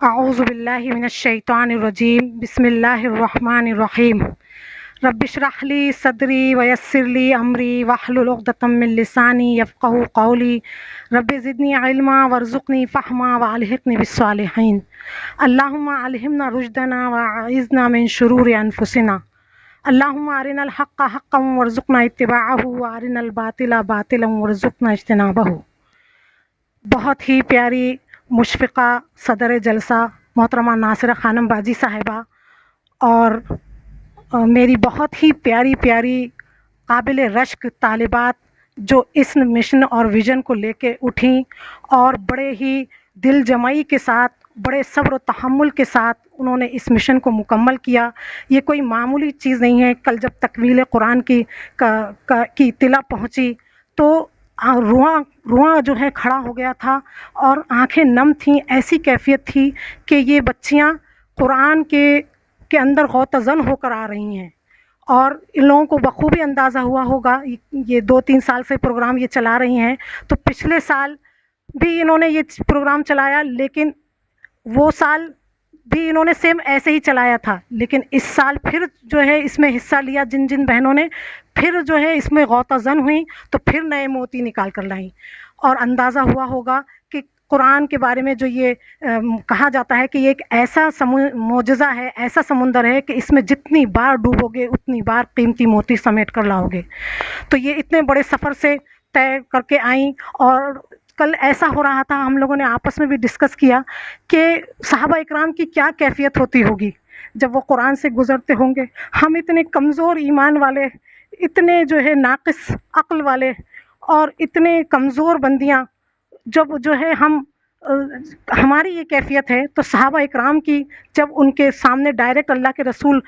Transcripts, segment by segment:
اعوذ باللہ من الشیطان الرجیم بسم اللہ الرحمن الرحیم رب اشرح لی صدری ویسر لی امری واحلل عقدۃ من لسانی یفقهوا قولی رب زدنی علما وارزقنی فہما والحقنی بالصالحین اللہم علمنا رشدنا واعذنا من شرور انفسنا اللہم ارنا الحق حقا وارزقنا اتباعہ وارنا الباطل باطلا وارزقنا اجتنابہ۔ بہت ہی پیاری مشفقہ صدر جلسہ محترمہ ناصرہ خانم باجی صاحبہ اور میری بہت ہی پیاری پیاری قابل رشک طالبات جو اس مشن اور ویژن کو لے کے اٹھیں اور بڑے ہی دل جمعی کے ساتھ بڑے صبر و تحمل کے ساتھ انہوں نے اس مشن کو مکمل کیا۔ یہ کوئی معمولی چیز نہیں ہے۔ کل جب تکمیل قرآن کی اطلاع پہنچی تو رواں جو ہے کھڑا ہو گیا تھا اور آنکھیں نم تھیں۔ ایسی کیفیت تھی کہ یہ بچیاں قرآن کے اندر غوطہ ہو کر آ رہی ہیں، اور ان لوگوں کو بخوبی اندازہ ہوا ہوگا۔ یہ 2-3 سال سے پروگرام یہ چلا رہی ہیں، تو پچھلے سال بھی انہوں نے یہ پروگرام چلایا، لیکن وہ سال بھی انہوں نے سیم ایسے ہی چلایا تھا، لیکن اس سال پھر جو ہے اس میں حصہ لیا جن بہنوں نے، پھر جو ہے اس میں غوطہ زن ہوئیں تو پھر نئے موتی نکال کر لائیں، اور اندازہ ہوا ہوگا کہ قرآن کے بارے میں جو یہ کہا جاتا ہے کہ یہ ایک ایسا معجزہ ہے، ایسا سمندر ہے کہ اس میں جتنی بار ڈوبو گے اتنی بار قیمتی موتی سمیٹ کر لاؤ گے۔ تو یہ اتنے بڑے سفر سے طے کر کے آئیں، اور کل ایسا ہو رہا تھا، ہم لوگوں نے آپس میں بھی ڈسکس کیا کہ صحابہ اکرام کی کیا کیفیت ہوتی ہوگی جب وہ قرآن سے گزرتے ہوں گے۔ ہم اتنے کمزور ایمان والے، اتنے جو ہے ناقص عقل والے اور اتنے کمزور بندیاں، جب جو ہے ہماری یہ کیفیت ہے، تو صحابہ اکرام کی جب ان کے سامنے ڈائریکٹ اللہ کے رسول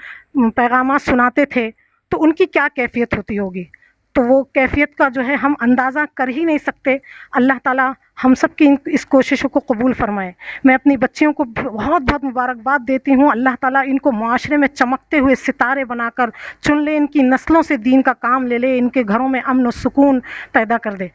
پیغامات سناتے تھے تو ان کی کیا کیفیت ہوتی ہوگی۔ تو وہ کیفیت کا جو ہے ہم اندازہ کر ہی نہیں سکتے۔ اللہ تعالیٰ ہم سب کی اس کوششوں کو قبول فرمائے۔ میں اپنی بچیوں کو بہت بہت مبارکباد دیتی ہوں۔ اللہ تعالیٰ ان کو معاشرے میں چمکتے ہوئے ستارے بنا کر چن لے، ان کی نسلوں سے دین کا کام لے لے، ان کے گھروں میں امن و سکون پیدا کر دے۔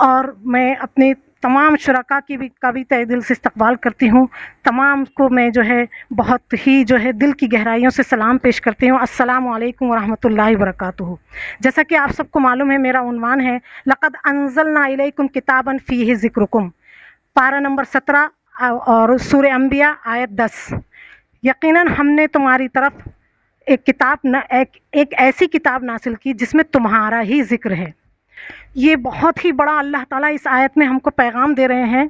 اور میں اپنے تمام شرکاء کا بھی تہہ دل سے استقبال کرتی ہوں۔ تمام کو میں جو ہے بہت ہی جو ہے دل کی گہرائیوں سے سلام پیش کرتی ہوں۔ السلام علیکم ورحمۃ اللہ وبرکاتہ۔ جیسا کہ آپ سب کو معلوم ہے، میرا عنوان ہے لقد انزلنا الیکم کتابا فیہ ذکرکم، پارہ نمبر 17 اور سورہ انبیاء آیت 10۔ یقیناً ہم نے تمہاری طرف ایک ایسی کتاب نازل کی جس میں تمہارا ہی ذکر ہے۔ یہ بہت ہی بڑا اللہ تعالیٰ اس آیت میں ہم کو پیغام دے رہے ہیں۔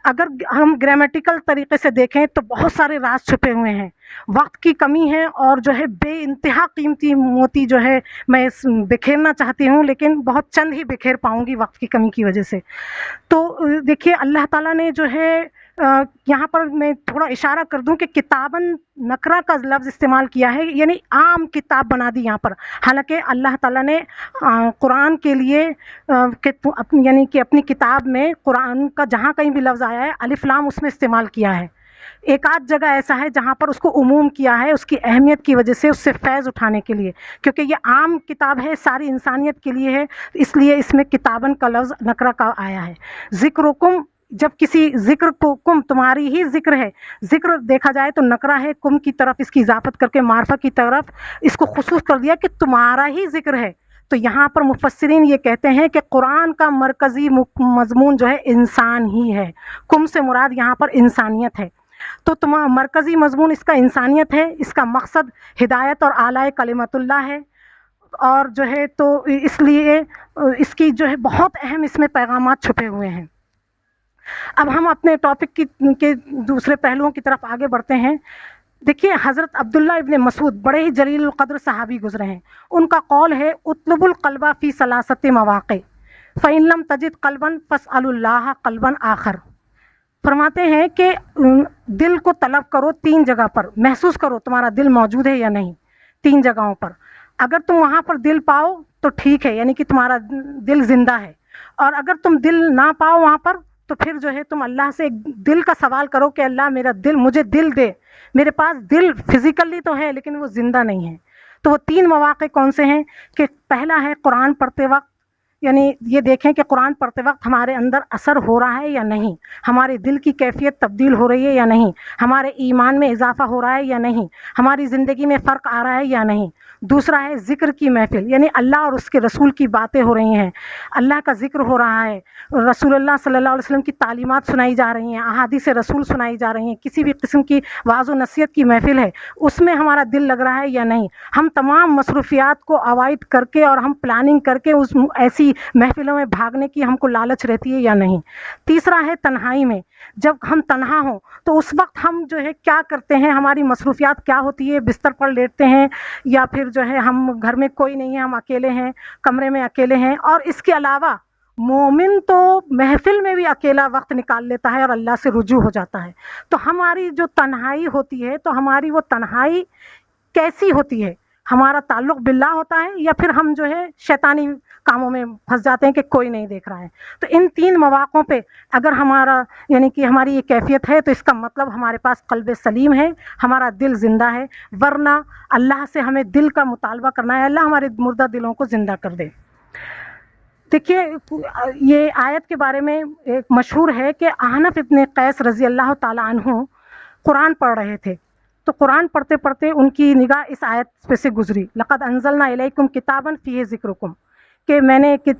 اگر ہم گرامیٹیکل طریقے سے دیکھیں تو بہت سارے راز چھپے ہوئے ہیں، وقت کی کمی ہے، اور جو ہے بے انتہا قیمتی موتی جو ہے میں بکھیرنا چاہتی ہوں، لیکن بہت چند ہی بکھیر پاؤں گی وقت کی کمی کی وجہ سے۔ تو دیکھیے اللہ تعالیٰ نے جو ہے یہاں پر میں تھوڑا اشارہ کر دوں کہ کتاباً نکرہ کا لفظ استعمال کیا ہے، یعنی عام کتاب بنا دی یہاں پر، حالانکہ اللہ تعالیٰ نے قرآن کے لیے یعنی کہ اپنی کتاب میں قرآن کا جہاں کہیں بھی لفظ آیا ہے الف لام اس میں استعمال کیا ہے۔ ایک آدھ جگہ ایسا ہے جہاں پر اس کو عموم کیا ہے، اس کی اہمیت کی وجہ سے، اس سے فیض اٹھانے کے لیے، کیونکہ یہ عام کتاب ہے، ساری انسانیت کے لیے ہے، اس لیے اس میں کتاباً کا لفظ نکرہ کا آیا ہے۔ ذکرکم، جب کسی ذکر کو کم تمہاری ہی ذکر ہے، ذکر دیکھا جائے تو نکرہ ہے، کم کی طرف اس کی اضافت کر کے معرفہ کی طرف اس کو خصوص کر دیا کہ تمہارا ہی ذکر ہے۔ تو یہاں پر مفسرین یہ کہتے ہیں کہ قرآن کا مرکزی مضمون جو ہے انسان ہی ہے، کم سے مراد یہاں پر انسانیت ہے۔ تو مرکزی مضمون اس کا انسانیت ہے، اس کا مقصد ہدایت اور اعلیٰ کلمت اللہ ہے، اور جو ہے تو اس لیے اس کی جو ہے بہت اہم اس میں پیغامات چھپے ہوئے ہیں۔ اب ہم اپنے ٹاپک کے دوسرے پہلوؤں کی طرف آگے بڑھتے ہیں۔ دیکھیے حضرت عبداللہ ابن مسعود بڑے ہی جلیل القدر صحابی گزرے ہیں، ان کا قول ہے اطلب القلب فی ثلاثت مواقع فإن لم تجد قلبا فاسأل اللہ قلبا آخر۔ فرماتے ہیں کہ دل کو طلب کرو 3 جگہ پر، محسوس کرو تمہارا دل موجود ہے یا نہیں، 3 جگہوں پر۔ اگر تم وہاں پر دل پاؤ تو ٹھیک ہے، یعنی کہ تمہارا دل زندہ ہے، اور اگر تم دل نہ پاؤ وہاں پر تو پھر جو ہے تم اللہ سے دل کا سوال کرو کہ اللہ میرا دل، مجھے دل دے۔ میرے پاس دل فزیکلی تو ہے لیکن وہ زندہ نہیں ہے۔ تو وہ 3 مواقع کون سے ہیں کہ پہلا ہے قرآن پڑھتے وقت، یعنی یہ دیکھیں کہ قرآن پڑھتے وقت ہمارے اندر اثر ہو رہا ہے یا نہیں، ہمارے دل کی کیفیت تبدیل ہو رہی ہے یا نہیں، ہمارے ایمان میں اضافہ ہو رہا ہے یا نہیں، ہماری زندگی میں فرق آ رہا ہے یا نہیں۔ دوسرا ہے ذکر کی محفل، یعنی اللہ اور اس کے رسول کی باتیں ہو رہی ہیں، اللہ کا ذکر ہو رہا ہے، رسول اللہ صلی اللہ علیہ وسلم کی تعلیمات سنائی جا رہی ہیں، احادیث رسول سنائی جا رہی ہیں، کسی بھی قسم کی وعظ و نصیحت کی محفل ہے، اس میں ہمارا دل لگ رہا ہے یا نہیں، ہم تمام مصروفیات کو اوائڈ کر کے اور ہم پلاننگ کر کے اس ایسی محفلوں میں بھاگنے کی ہم کو لالچ رہتی ہے یا نہیں۔ تیسرا ہے تنہائی میں، جب ہم تنہا ہوں تو اس وقت ہم جو ہے کیا کرتے ہیں، ہماری مصروفیات کیا ہوتی ہے، بستر پر لیٹتے ہیں یا پھر جو ہے ہم گھر میں کوئی نہیں ہے، ہم اکیلے ہیں، کمرے میں اکیلے ہیں۔ اور اس کے علاوہ مومن تو محفل میں بھی اکیلا وقت نکال لیتا ہے اور اللہ سے رجوع ہو جاتا ہے۔ تو ہماری جو تنہائی ہوتی ہے، تو ہماری وہ تنہائی کیسی ہوتی ہے، ہمارا تعلق باللہ ہوتا ہے یا پھر ہم جو ہے شیطانی کاموں میں پھنس جاتے ہیں کہ کوئی نہیں دیکھ رہا ہے۔ تو ان تین مواقعوں پہ اگر ہمارا یعنی کہ ہماری یہ کیفیت ہے تو اس کا مطلب ہمارے پاس قلب سلیم ہے، ہمارا دل زندہ ہے، ورنہ اللہ سے ہمیں دل کا مطالبہ کرنا ہے، اللہ ہمارے مردہ دلوں کو زندہ کر دے۔ دیکھیے یہ آیت کے بارے میں ایک مشہور ہے کہ احنف ابن قیس رضی اللہ تعالی عنہ قرآن پڑھ رہے تھے، تو قرآن پڑھتے پڑھتے ان کی نگاہ اس آیت پہ سے گزری، لقد انزلنا الیکم کتابا فیہ ذکرکم، کہ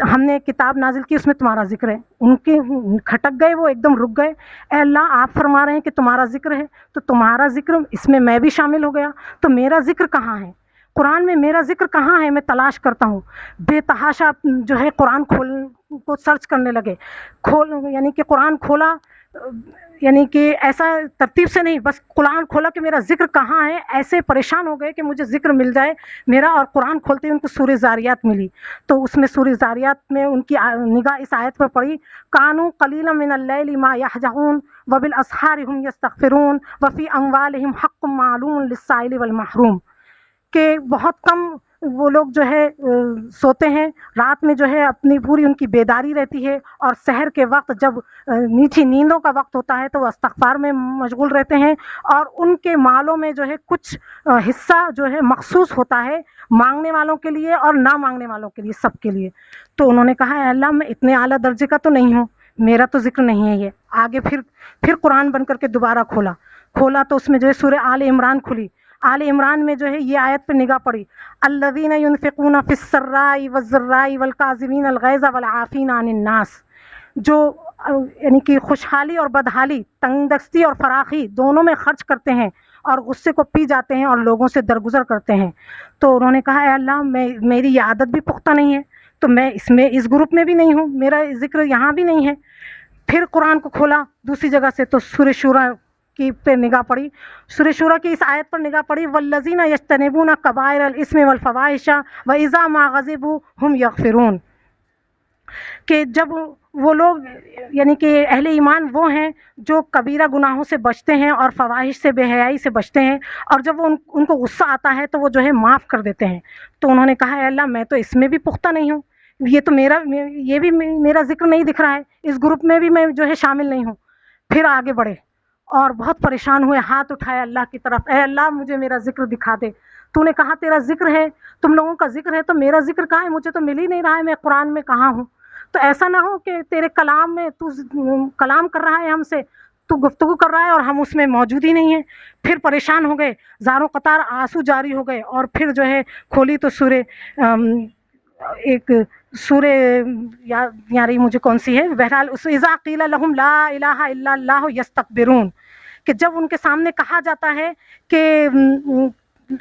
ہم نے کتاب نازل کی، اس میں تمہارا ذکر ہے۔ ان کے کھٹک گئے، وہ ایک دم رک گئے، اے اللہ آپ فرما رہے ہیں کہ تمہارا ذکر ہے، تو تمہارا ذکر اس میں بھی شامل ہو گیا، تو میرا ذکر کہاں ہے؟ قرآن میں میرا ذکر کہاں ہے؟ میں تلاش کرتا ہوں، بے تحاشا جو ہے قرآن کو سرچ کرنے لگے، یعنی کہ قرآن کھولا، یعنی کہ ایسا ترتیب سے نہیں، بس قرآن کھولا کہ میرا ذکر کہاں ہے، ایسے پریشان ہو گئے کہ مجھے ذکر مل جائے میرا، اور قرآن کھولتے ہی ان کو سورہ زاریات ملی، تو اس میں سورہ زاریات میں ان کی نگاہ اس آیت پر پڑی، کانوا قلیلا من اللیل ما یہجعون وبالاسحار هم یستغفرون وفی اموالہم حق معلوم للسائل والمحروم، کہ بہت کم وہ لوگ جو ہے سوتے ہیں، رات میں جو ہے اپنی پوری ان کی بیداری رہتی ہے، اور سحر کے وقت جب میٹھی نیندوں کا وقت ہوتا ہے تو وہ استغفار میں مشغول رہتے ہیں، اور ان کے مالوں میں جو ہے کچھ حصہ جو ہے مخصوص ہوتا ہے مانگنے والوں کے لیے اور نہ مانگنے والوں کے لیے، سب کے لیے۔ تو انہوں نے کہا اے اللہ میں اتنے اعلیٰ درجے کا تو نہیں ہوں، میرا تو ذکر نہیں ہے یہ۔ آگے پھر قرآن بن کر کے دوبارہ کھولا تو اس میں جو ہے سورہ آل عمران کھلی، آل عمران میں جو ہے یہ آیت پہ نگاہ پڑی، الذین ينفقون فی السراء والضراء والکاظمین الغیظ والعافین عن الناس، جو یعنی کہ خوشحالی اور بدحالی، تنگ دستی اور فراخی دونوں میں خرچ کرتے ہیں اور غصے کو پی جاتے ہیں اور لوگوں سے درگزر کرتے ہیں۔ تو انہوں نے کہا اے اللہ میری یہ عادت بھی پختہ نہیں ہے، تو میں اس گروپ میں بھی نہیں ہوں، میرا ذکر یہاں بھی نہیں ہے۔ پھر قرآن کو کھولا دوسری جگہ سے تو سورہ شورى کی پہ نگاہ پڑی، سورہ شورى کی اس آیت پر نگاہ پڑی، والذین یجتنبون کبائر الاثم والفواحش واذا ما غضبوا هم یغفرون، کہ جب وہ لوگ یعنی کہ اہل ایمان وہ ہیں جو کبیرہ گناہوں سے بچتے ہیں اور فواحش سے، بے حیائی سے بچتے ہیں، اور جب ان کو غصہ آتا ہے تو وہ جو ہے معاف کر دیتے ہیں۔ تو انہوں نے کہا اے اللہ میں تو اس میں بھی پختہ نہیں ہوں، یہ بھی میرا ذکر نہیں دکھ رہا ہے، اس گروپ میں بھی میں جو ہے شامل نہیں ہوں۔ پھر آگے بڑھے اور بہت پریشان ہوئے، ہاتھ اٹھائے اللہ کی طرف، اے اللہ مجھے میرا ذکر دکھا دے، تو نے کہا تیرا ذکر ہے، تم لوگوں کا ذکر ہے، تو میرا ذکر کہاں ہے؟ مجھے تو مل ہی نہیں رہا ہے، میں قرآن میں کہاں ہوں؟ تو ایسا نہ ہو کہ تیرے کلام میں تو کلام کر رہا ہے ہم سے، تو گفتگو کر رہا ہے اور ہم اس میں موجود ہی نہیں ہیں۔ پھر پریشان ہو گئے، زاروں قطار آنسو جاری ہو گئے، اور پھر جو ہے کھولی تو ایک سورہ یاد رہی مجھے کون سی ہے، بہرحال اذا قیل لهم لا الہ الا اللہ یستکبرون، کہ جب ان کے سامنے کہا جاتا ہے کہ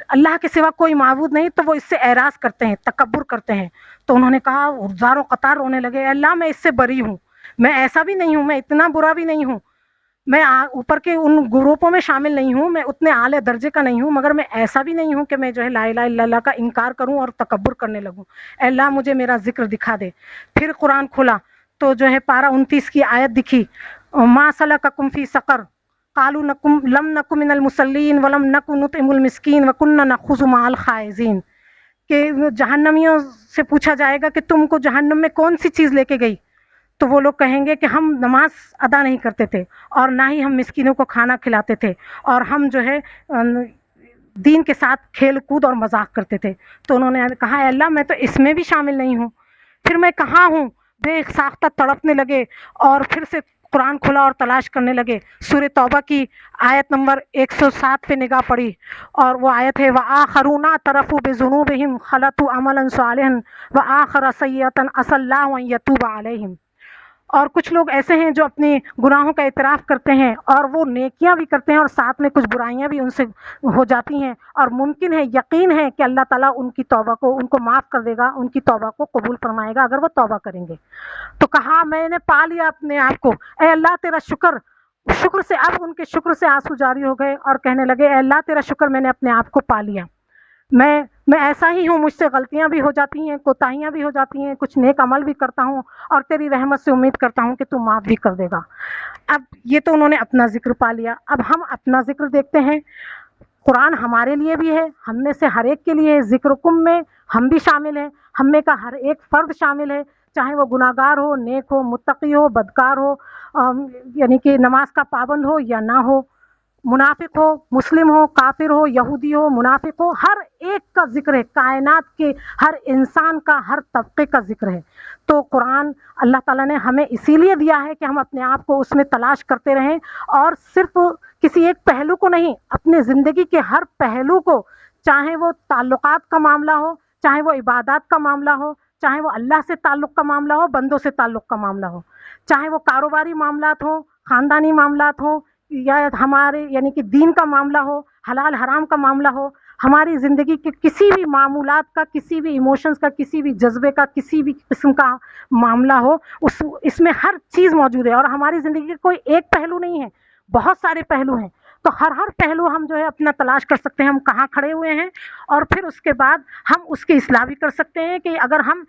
اللہ کے سوا کوئی معبود نہیں تو وہ اس سے اعراض کرتے ہیں، تکبر کرتے ہیں۔ تو انہوں نے کہا زاروں قطار رونے لگے، اے اللہ میں اس سے بری ہوں، میں ایسا بھی نہیں ہوں، میں اتنا برا بھی نہیں ہوں، میں اوپر کے ان گروپوں میں شامل نہیں ہوں، میں اتنے اعلی درجے کا نہیں ہوں، مگر میں ایسا بھی نہیں ہوں کہ میں جو ہے لا الہ الا اللہ کا انکار کروں اور تکبر کرنے لگوں۔ اے اللہ مجھے میرا ذکر دکھا دے۔ پھر قرآن کھولا تو جو ہے پارہ 29 کی آیت دکھی، ما سلککم فی سقر قالوا لم نک من المصلین ولم نک نطعم المسکین وکنا نخوض مع الخائضین، کہ جہنمیوں سے پوچھا جائے گا کہ تم کو جہنم میں کون سی چیز لے کے گئی، تو وہ لوگ کہیں گے کہ ہم نماز ادا نہیں کرتے تھے اور نہ ہی ہم مسکینوں کو کھانا کھلاتے تھے، اور ہم جو ہے دین کے ساتھ کھیل کود اور مذاق کرتے تھے۔ تو انہوں نے کہا اے اللہ میں تو اس میں بھی شامل نہیں ہوں۔ پھر میں کہاں ہوں بے ساختہ تڑپنے لگے، اور پھر سے قرآن کھلا اور تلاش کرنے لگے۔ سورہ توبہ کی آیت نمبر 107 پہ نگاہ پڑی، اور وہ آیت ہے وَآخَرُونَ اعْتَرَفُوا بِذُنُوبِهِمْ خَلَطُوا عَمَلًا صَالِحًا وَآخَرَ سَيِّئَةً عَسَى اللَّهُ أَن يَتُوبَ عَلَيْهِمْ۔ اور کچھ لوگ ایسے ہیں جو اپنے گناہوں کا اعتراف کرتے ہیں اور وہ نیکیاں بھی کرتے ہیں، اور ساتھ میں کچھ برائیاں بھی ان سے ہو جاتی ہیں، اور ممکن ہے، یقین ہے کہ اللہ تعالیٰ ان کی توبہ کو، ان کو معاف کر دے گا، ان کی توبہ کو قبول فرمائے گا اگر وہ توبہ کریں گے۔ تو کہا میں نے پا لیا اپنے آپ کو، اے اللہ تیرا شکر۔ شکر سے اب ان کے شکر سے آنسو جاری ہو گئے، اور کہنے لگے اے اللہ تیرا شکر، میں نے اپنے آپ کو پا لیا۔ میں ایسا ہی ہوں، مجھ سے غلطیاں بھی ہو جاتی ہیں، کوتاہیاں بھی ہو جاتی ہیں، کچھ نیک عمل بھی کرتا ہوں، اور تیری رحمت سے امید کرتا ہوں کہ تو معاف بھی کر دے گا۔ اب یہ تو انہوں نے اپنا ذکر پا لیا، اب ہم اپنا ذکر دیکھتے ہیں۔ قرآن ہمارے لیے بھی ہے، ہم میں سے ہر ایک کے لیے ہے۔ ذکرکم میں ہم بھی شامل ہیں، ہم میں کا ہر ایک فرد شامل ہے، چاہے وہ گناہ گار ہو، نیک ہو، متقی ہو، بدکار ہو، یعنی کہ نماز کا پابند ہو یا نہ ہو، منافق ہو، مسلم ہو، کافر ہو، یہودی ہو، منافق ہو، ہر ایک کا ذکر ہے، کائنات کے ہر انسان کا، ہر طبقے کا ذکر ہے۔ تو قرآن اللہ تعالیٰ نے ہمیں اسی لیے دیا ہے کہ ہم اپنے آپ کو اس میں تلاش کرتے رہیں، اور صرف کسی ایک پہلو کو نہیں، اپنے زندگی کے ہر پہلو کو، چاہے وہ تعلقات کا معاملہ ہو، چاہے وہ عبادات کا معاملہ ہو، چاہے وہ اللہ سے تعلق کا معاملہ ہو، بندوں سے تعلق کا معاملہ ہو، چاہے وہ کاروباری معاملات ہوں، خاندانی معاملات ہوں، یا ہمارے یعنی کہ دین کا معاملہ ہو، حلال حرام کا معاملہ ہو، ہماری زندگی کے کسی بھی معمولات کا، کسی بھی ایموشنز کا، کسی بھی جذبے کا، کسی بھی قسم کا معاملہ ہو، اس میں ہر چیز موجود ہے، اور ہماری زندگی کا کوئی ایک پہلو نہیں ہے، بہت سارے پہلو ہیں۔ تو ہر پہلو ہم جو ہے اپنا تلاش کر سکتے ہیں، ہم کہاں کھڑے ہوئے ہیں، اور پھر اس کے بعد ہم اس کی اصلاح بھی کر سکتے ہیں کہ اگر ہم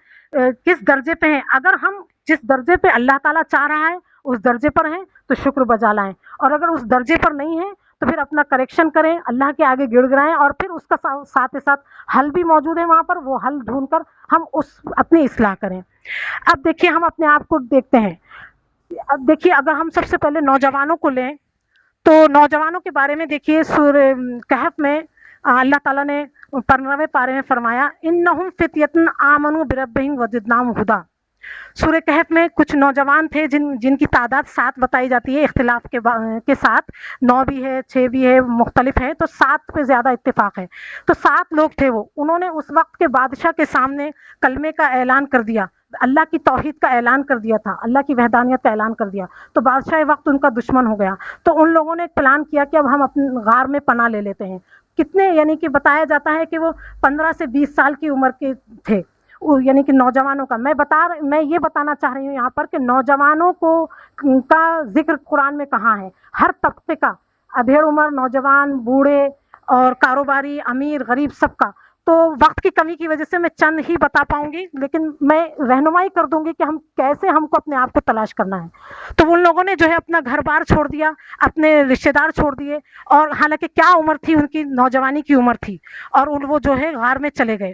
کس درجے پہ ہیں، اگر ہم جس درجے پہ اللہ تعالیٰ چاہ رہا ہے اس درجے پر ہیں تو شکر بجا لائیں، اور اگر اس درجے پر نہیں ہیں تو پھر اپنا کریکشن کریں، اللہ کے آگے گڑ گڑائیں، اور پھر اس کا ساتھ ساتھ حل بھی موجود ہے وہاں پر، وہ حل ڈھونڈ کر ہم اپنی اصلاح کریں۔ اب دیکھیے ہم اپنے آپ کو دیکھتے ہیں، اب دیکھیے اگر ہم سب سے پہلے نوجوانوں کو لیں تو نوجوانوں کے بارے میں دیکھیے سورہ کہف میں اللہ تعالیٰ نے 15ویں پارے میں فرمایا انہم فتیۃ آمنوا بربہم وزدناہم ہدی۔ سورہ کہف میں کچھ نوجوان تھے جن کی تعداد 7 بتائی جاتی ہے، اختلاف کے ساتھ 9 بھی ہے، 6 بھی ہے، مختلف ہے، تو 7 پہ زیادہ اتفاق ہے۔ تو 7 لوگ تھے، وہ انہوں نے اس وقت کے بادشاہ کے سامنے کلمے کا اعلان کر دیا، اللہ کی توحید کا اعلان کر دیا تھا، اللہ کی وحدانیت کا اعلان کر دیا، تو بادشاہ وقت ان کا دشمن ہو گیا۔ تو ان لوگوں نے ایک پلان کیا کہ اب ہم اپنے غار میں پناہ لے لیتے ہیں۔ کتنے یعنی کہ بتایا جاتا ہے کہ وہ 15 سے 20 سال کی عمر کے تھے، یعنی کہ نوجوانوں کا میں یہ بتانا چاہ رہی ہوں یہاں پر کہ نوجوانوں کا ذکر قرآن میں کہاں ہے، ہر طبقے کا، ادھیڑ عمر، نوجوان، بوڑھے، اور کاروباری، امیر، غریب، سب کا۔ تو وقت کی کمی کی وجہ سے میں چند ہی بتا پاؤں گی، لیکن میں رہنمائی کر دوں گی کہ ہم کو اپنے آپ کو تلاش کرنا ہے۔ تو ان لوگوں نے جو ہے اپنا گھر بار چھوڑ دیا، اپنے رشتے دار چھوڑ دیے، اور حالانکہ کیا عمر تھی ان کی، نوجوانی کی عمر تھی، اور وہ جو ہے غار میں چلے گئے،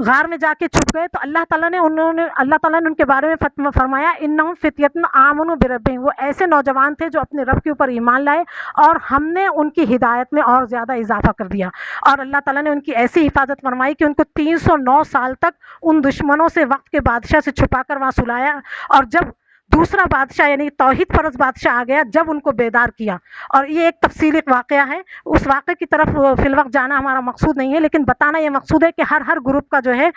غار میں جا کے چھپ گئے۔ تو اللہ تعالیٰ نے ان کے بارے میں فرمایا انہم فتیۃ آمنوا بربہم، وہ ایسے نوجوان تھے جو اپنے رب کے اوپر ایمان لائے، اور ہم نے ان کی ہدایت میں اور زیادہ اضافہ کر دیا، اور اللہ تعالیٰ نے ان کی ایسی حفاظت فرمائی کہ ان کو 309 سال تک ان دشمنوں سے، وقت کے بادشاہ سے چھپا کر وہاں سلایا، اور جب دوسرا بادشاہ یعنی توحید پرست بادشاہ آ گیا، جب ان کو بیدار کیا۔ اور یہ ایک تفصیلی واقعہ ہے، اس واقعے کی طرف فی الوقت جانا ہمارا مقصود نہیں ہے، لیکن بتانا یہ مقصود ہے کہ ہر گروپ کا جو ہے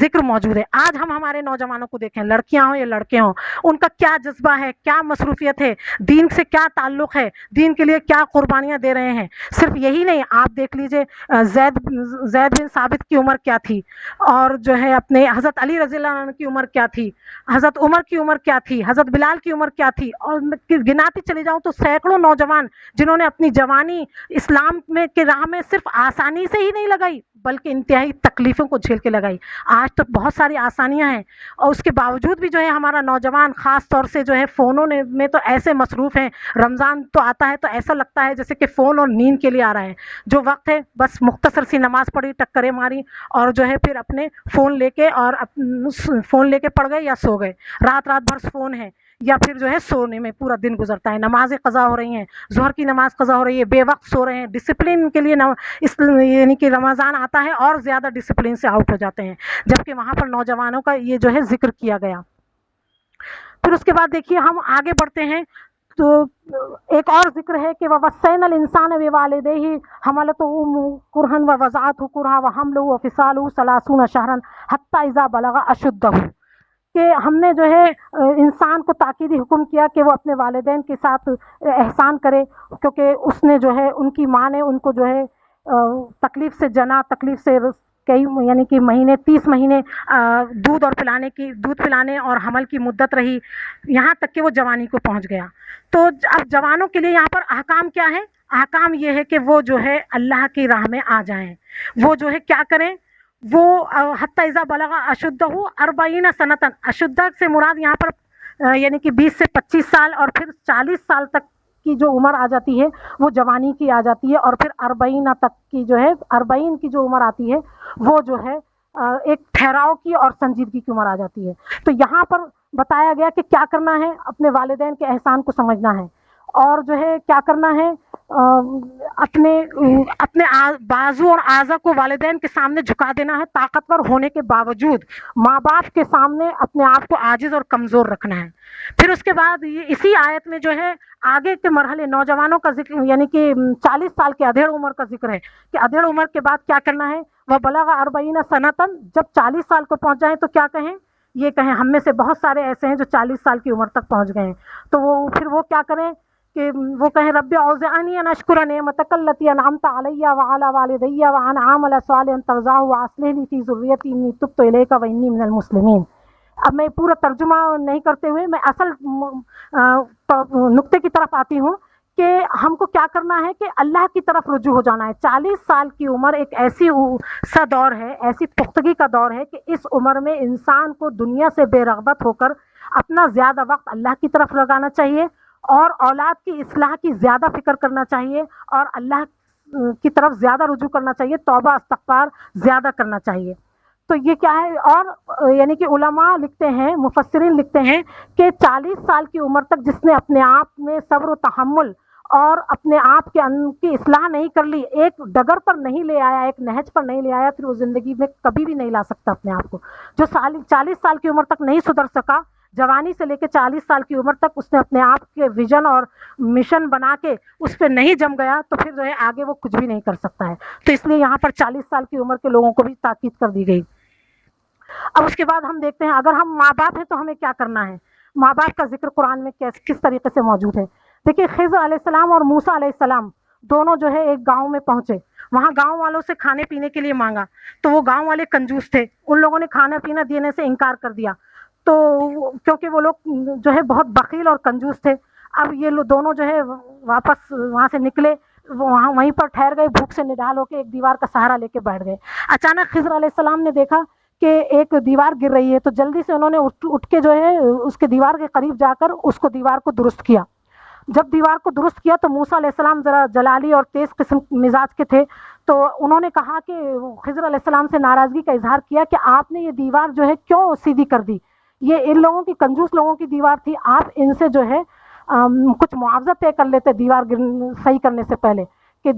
ذکر موجود ہے۔ آج ہم ہمارے نوجوانوں کو دیکھیں، لڑکیاں ہوں یا لڑکے ہوں، ان کا کیا جذبہ ہے، کیا مصروفیت ہے، دین سے کیا تعلق ہے، دین کے لیے کیا قربانیاں دے رہے ہیں۔ صرف یہی نہیں، آپ دیکھ لیجئے زید بن ثابت کی عمر کیا تھی، اور جو ہے اپنے حضرت علی رضی اللہ عنہ کی عمر کیا تھی، حضرت عمر کی عمر کیا تھی، حضرت بلال کی عمر کیا تھی، اور گناتی چلی جاؤں تو سینکڑوں نوجوان جنہوں نے اپنی جوانی اسلام میں کے راہ میں صرف آسانی سے ہی نہیں لگائی بلکہ انتہائی تکلیفوں کو جھیل کے لگائی۔ آج تو بہت ساری آسانیاں ہیں، اور اس کے باوجود بھی جو ہے ہمارا نوجوان خاص طور سے جو ہے فونوں میں تو ایسے مصروف ہیں، رمضان تو آتا ہے تو ایسا لگتا ہے جیسے کہ فون اور نیند کے لیے آ رہا ہے، جو وقت ہے بس مختصر سی نماز پڑھی، ٹکریں ماری، اور جو ہے پھر اپنے فون لے کے پڑھ گئے یا سو گئے، رات بھر فون ہے، یا پھر جو ہے سونے میں پورا دن گزرتا ہے، نمازیں قضا ہو رہی ہیں، ظہر کی نماز قضا ہو رہی ہے، بے وقت سو رہے ہیں، ڈسپلن کے لیے اس یعنی کہ رمضان آتا ہے اور زیادہ ڈسپلن سے آؤٹ ہو جاتے ہیں، جبکہ وہاں پر نوجوانوں کا یہ جو ہے ذکر کیا گیا۔ پھر اس کے بعد دیکھیے ہم آگے بڑھتے ہیں تو ایک اور ذکر ہے کہ وَوَصَّيْنَا الْإِنسَانَ بِوَالِدَيْهِ حَمَلَتْهُ أُمُّهُ كُرْهًا وَوَضَعَتْهُ كُرْهًا وَحَمْلُهُ وَفِصَالُهُ 30 شهرا حتى إذا بلغ أشده، کہ ہم نے جو ہے انسان کو تاکیدی حکم کیا کہ وہ اپنے والدین کے ساتھ احسان کرے، کیونکہ اس نے جو ہے ان کی ماں نے ان کو جو ہے تکلیف سے جنا، تکلیف سے کئی یعنی کہ مہینے 30 مہینے دودھ پلانے اور حمل کی مدت رہی، یہاں تک کہ وہ جوانی کو پہنچ گیا۔ تو اب جوانوں کے لیے یہاں پر احکام کیا ہے؟ احکام یہ ہے کہ وہ جو ہے اللہ کی راہ میں آ جائیں، وہ جو ہے کیا کریں، وہ حتی اذا بلغ اشدہ 40 سنتاً، اشدہ سے مراد یہاں پر یعنی کہ 20 سے 25 سال اور پھر 40 سال تک کی جو عمر آ جاتی ہے وہ جوانی کی آ جاتی ہے، اور پھر 40 تک کی جو ہے 40 کی جو عمر آتی ہے وہ جو ہے ایک ٹھہراؤ کی اور سنجیدگی کی عمر آ جاتی ہے۔ تو یہاں پر بتایا گیا کہ کیا کرنا ہے، اپنے والدین کے احسان کو سمجھنا ہے، اور جو ہے کیا کرنا ہے، اپنے بازو اور اعضا کو والدین کے سامنے جھکا دینا ہے، طاقتور ہونے کے باوجود ماں باپ کے سامنے اپنے آپ کو عاجز اور کمزور رکھنا ہے۔ پھر اس کے بعد اسی آیت میں جو ہے آگے کے مرحلے نوجوانوں کا ذکر، یعنی کہ 40 سال کے ادھیڑ عمر کا ذکر ہے کہ ادھیڑ عمر کے بعد کیا کرنا ہے، وہ بلغ 40 سنتاً، جب 40 سال کو پہنچ جائیں تو کیا کہیں، یہ کہیں ہم میں سے بہت سارے ایسے ہیں جو 40 سال کی عمر تک پہنچ گئے ہیں، تو وہ کیا کریں کہ وہ کہیں رب اوزعنی ان اشکر نعمتک التی انعمت علی وعلی والدی وان اعمل صالحا ترضاه واصلح لی فی ذریتی انی تبت الیک وانی من المسلمین۔ اب میں پورا ترجمہ نہیں کرتے ہوئے میں اصل نقطے کی طرف آتی ہوں کہ ہم کو کیا کرنا ہے کہ اللہ کی طرف رجوع ہو جانا ہے۔ 40 سال کی عمر ایک ایسی سا دور ہے، ایسی پختگی کا دور ہے کہ اس عمر میں انسان کو دنیا سے بے رغبت ہو کر اپنا زیادہ وقت اللہ کی طرف لگانا چاہیے، اور اولاد کی اصلاح کی زیادہ فکر کرنا چاہیے، اور اللہ کی طرف زیادہ رجوع کرنا چاہیے، توبہ استغفار زیادہ کرنا چاہیے۔ تو یہ کیا ہے، اور یعنی کہ علماء لکھتے ہیں، مفسرین لکھتے ہیں کہ 40 سال کی عمر تک جس نے اپنے آپ میں صبر و تحمل اور اپنے آپ کی اصلاح نہیں کر لی، ایک ڈگر پر نہیں لے آیا، ایک نہج پر نہیں لے آیا، پھر وہ زندگی میں کبھی بھی نہیں لا سکتا اپنے آپ کو۔ جو 40 سال کی عمر تک نہیں سدھر سکا، جوانی سے لے کے 40 سال کی عمر تک اس نے اپنے آپ کے ویژن اور مشن بنا کے اس پہ نہیں جم گیا، تو پھر جو ہے آگے وہ کچھ بھی نہیں کر سکتا ہے۔ تو اس لیے یہاں پر 40 سال کی عمر کے لوگوں کو بھی تاکید کر دی گئی۔ اب اس کے بعد ہم دیکھتے ہیں اگر ہم ماں باپ ہیں تو ہمیں کیا کرنا ہے، ماں باپ کا ذکر قرآن میں کس طریقے سے موجود ہے۔ دیکھیے خضر علیہ السلام اور موسیٰ علیہ السلام دونوں جو ہے ایک گاؤں میں پہنچے، وہاں گاؤں والوں سے کھانے پینے کے لیے مانگا، تو وہ گاؤں والے کنجوس تھے، ان لوگوں نے کھانا پینا دینے سے انکار کر دیا، تو کیونکہ وہ لوگ جو ہے بہت بخیل اور کنجوس تھے۔ اب یہ دونوں جو ہے واپس وہاں سے نکلے، وہیں پر ٹھہر گئے، بھوک سے نڈال ہو کے ایک دیوار کا سہارا لے کے بیٹھ گئے۔ اچانک خضر علیہ السلام نے دیکھا کہ ایک دیوار گر رہی ہے، تو جلدی سے انہوں نے اٹھ کے جو ہے اس کے دیوار کے قریب جا کر اس کو دیوار کو درست کیا۔ جب دیوار کو درست کیا تو موسیٰ علیہ السلام ذرا جلالی اور تیز قسم مزاج کے تھے، تو انہوں نے کہا کہ خضر علیہ السلام سے ناراضگی کا اظہار کیا کہ آپ نے یہ دیوار جو ہے کیوں سیدھی کر دی، یہ ان لوگوں کی کنجوس لوگوں کی دیوار تھی، آپ ان سے جو ہے کچھ معاوضہ طے کر لیتے دیوار صحیح کرنے سے پہلے، کہ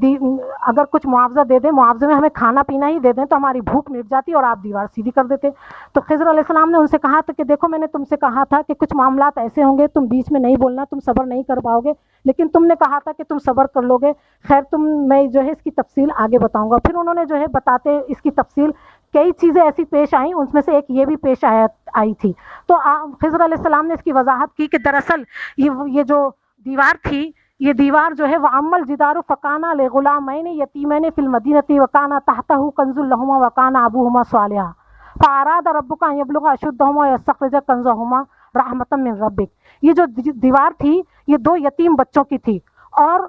اگر کچھ معاوضہ دے دیں، معاوضے میں ہمیں کھانا پینا ہی دے دیں تو ہماری بھوک مٹ جاتی اور آپ دیوار سیدھی کر دیتے۔ تو خضر علیہ السلام نے ان سے کہا تھا کہ دیکھو میں نے تم سے کہا تھا کہ کچھ معاملات ایسے ہوں گے تم بیچ میں نہیں بولنا، تم صبر نہیں کر پاؤ گے، لیکن تم نے کہا تھا کہ تم صبر کر لو گے، خیر میں جو ہے اس کی تفصیل آگے بتاؤں گا۔ پھر انہوں نے جو ہے بتاتے اس کی تفصیل کئی چیزیں ایسی پیش آئیں، ان میں سے ایک یہ بھی پیش آئی تھی۔ تو خضر علیہ السلام نے اس کی وضاحت کی کہ دراصل یہ جو دیوار تھی، یہ دیوار جو ہے وَأَمَّا الْجِدَارُ فَكَانَ لِغُلَامَيْنِ يَتِيمَيْنِ فِي الْمَدِينَةِ وَكَانَ تَحْتَهُ كَنْزٌ لَهُمَا وَكَانَ أَبُوهُمَا صَالِحًا فَأَرَادَ رَبُّكَ أَن يَبْلُغَا أَشُدَّهُمَا وَيَسْتَخْرِجَ كَنْزَهُمَا رَحْمَةً مِّن رَّبِّكَ۔ یہ جو دیوار تھی یہ 2 یتیم بچوں کی تھی، اور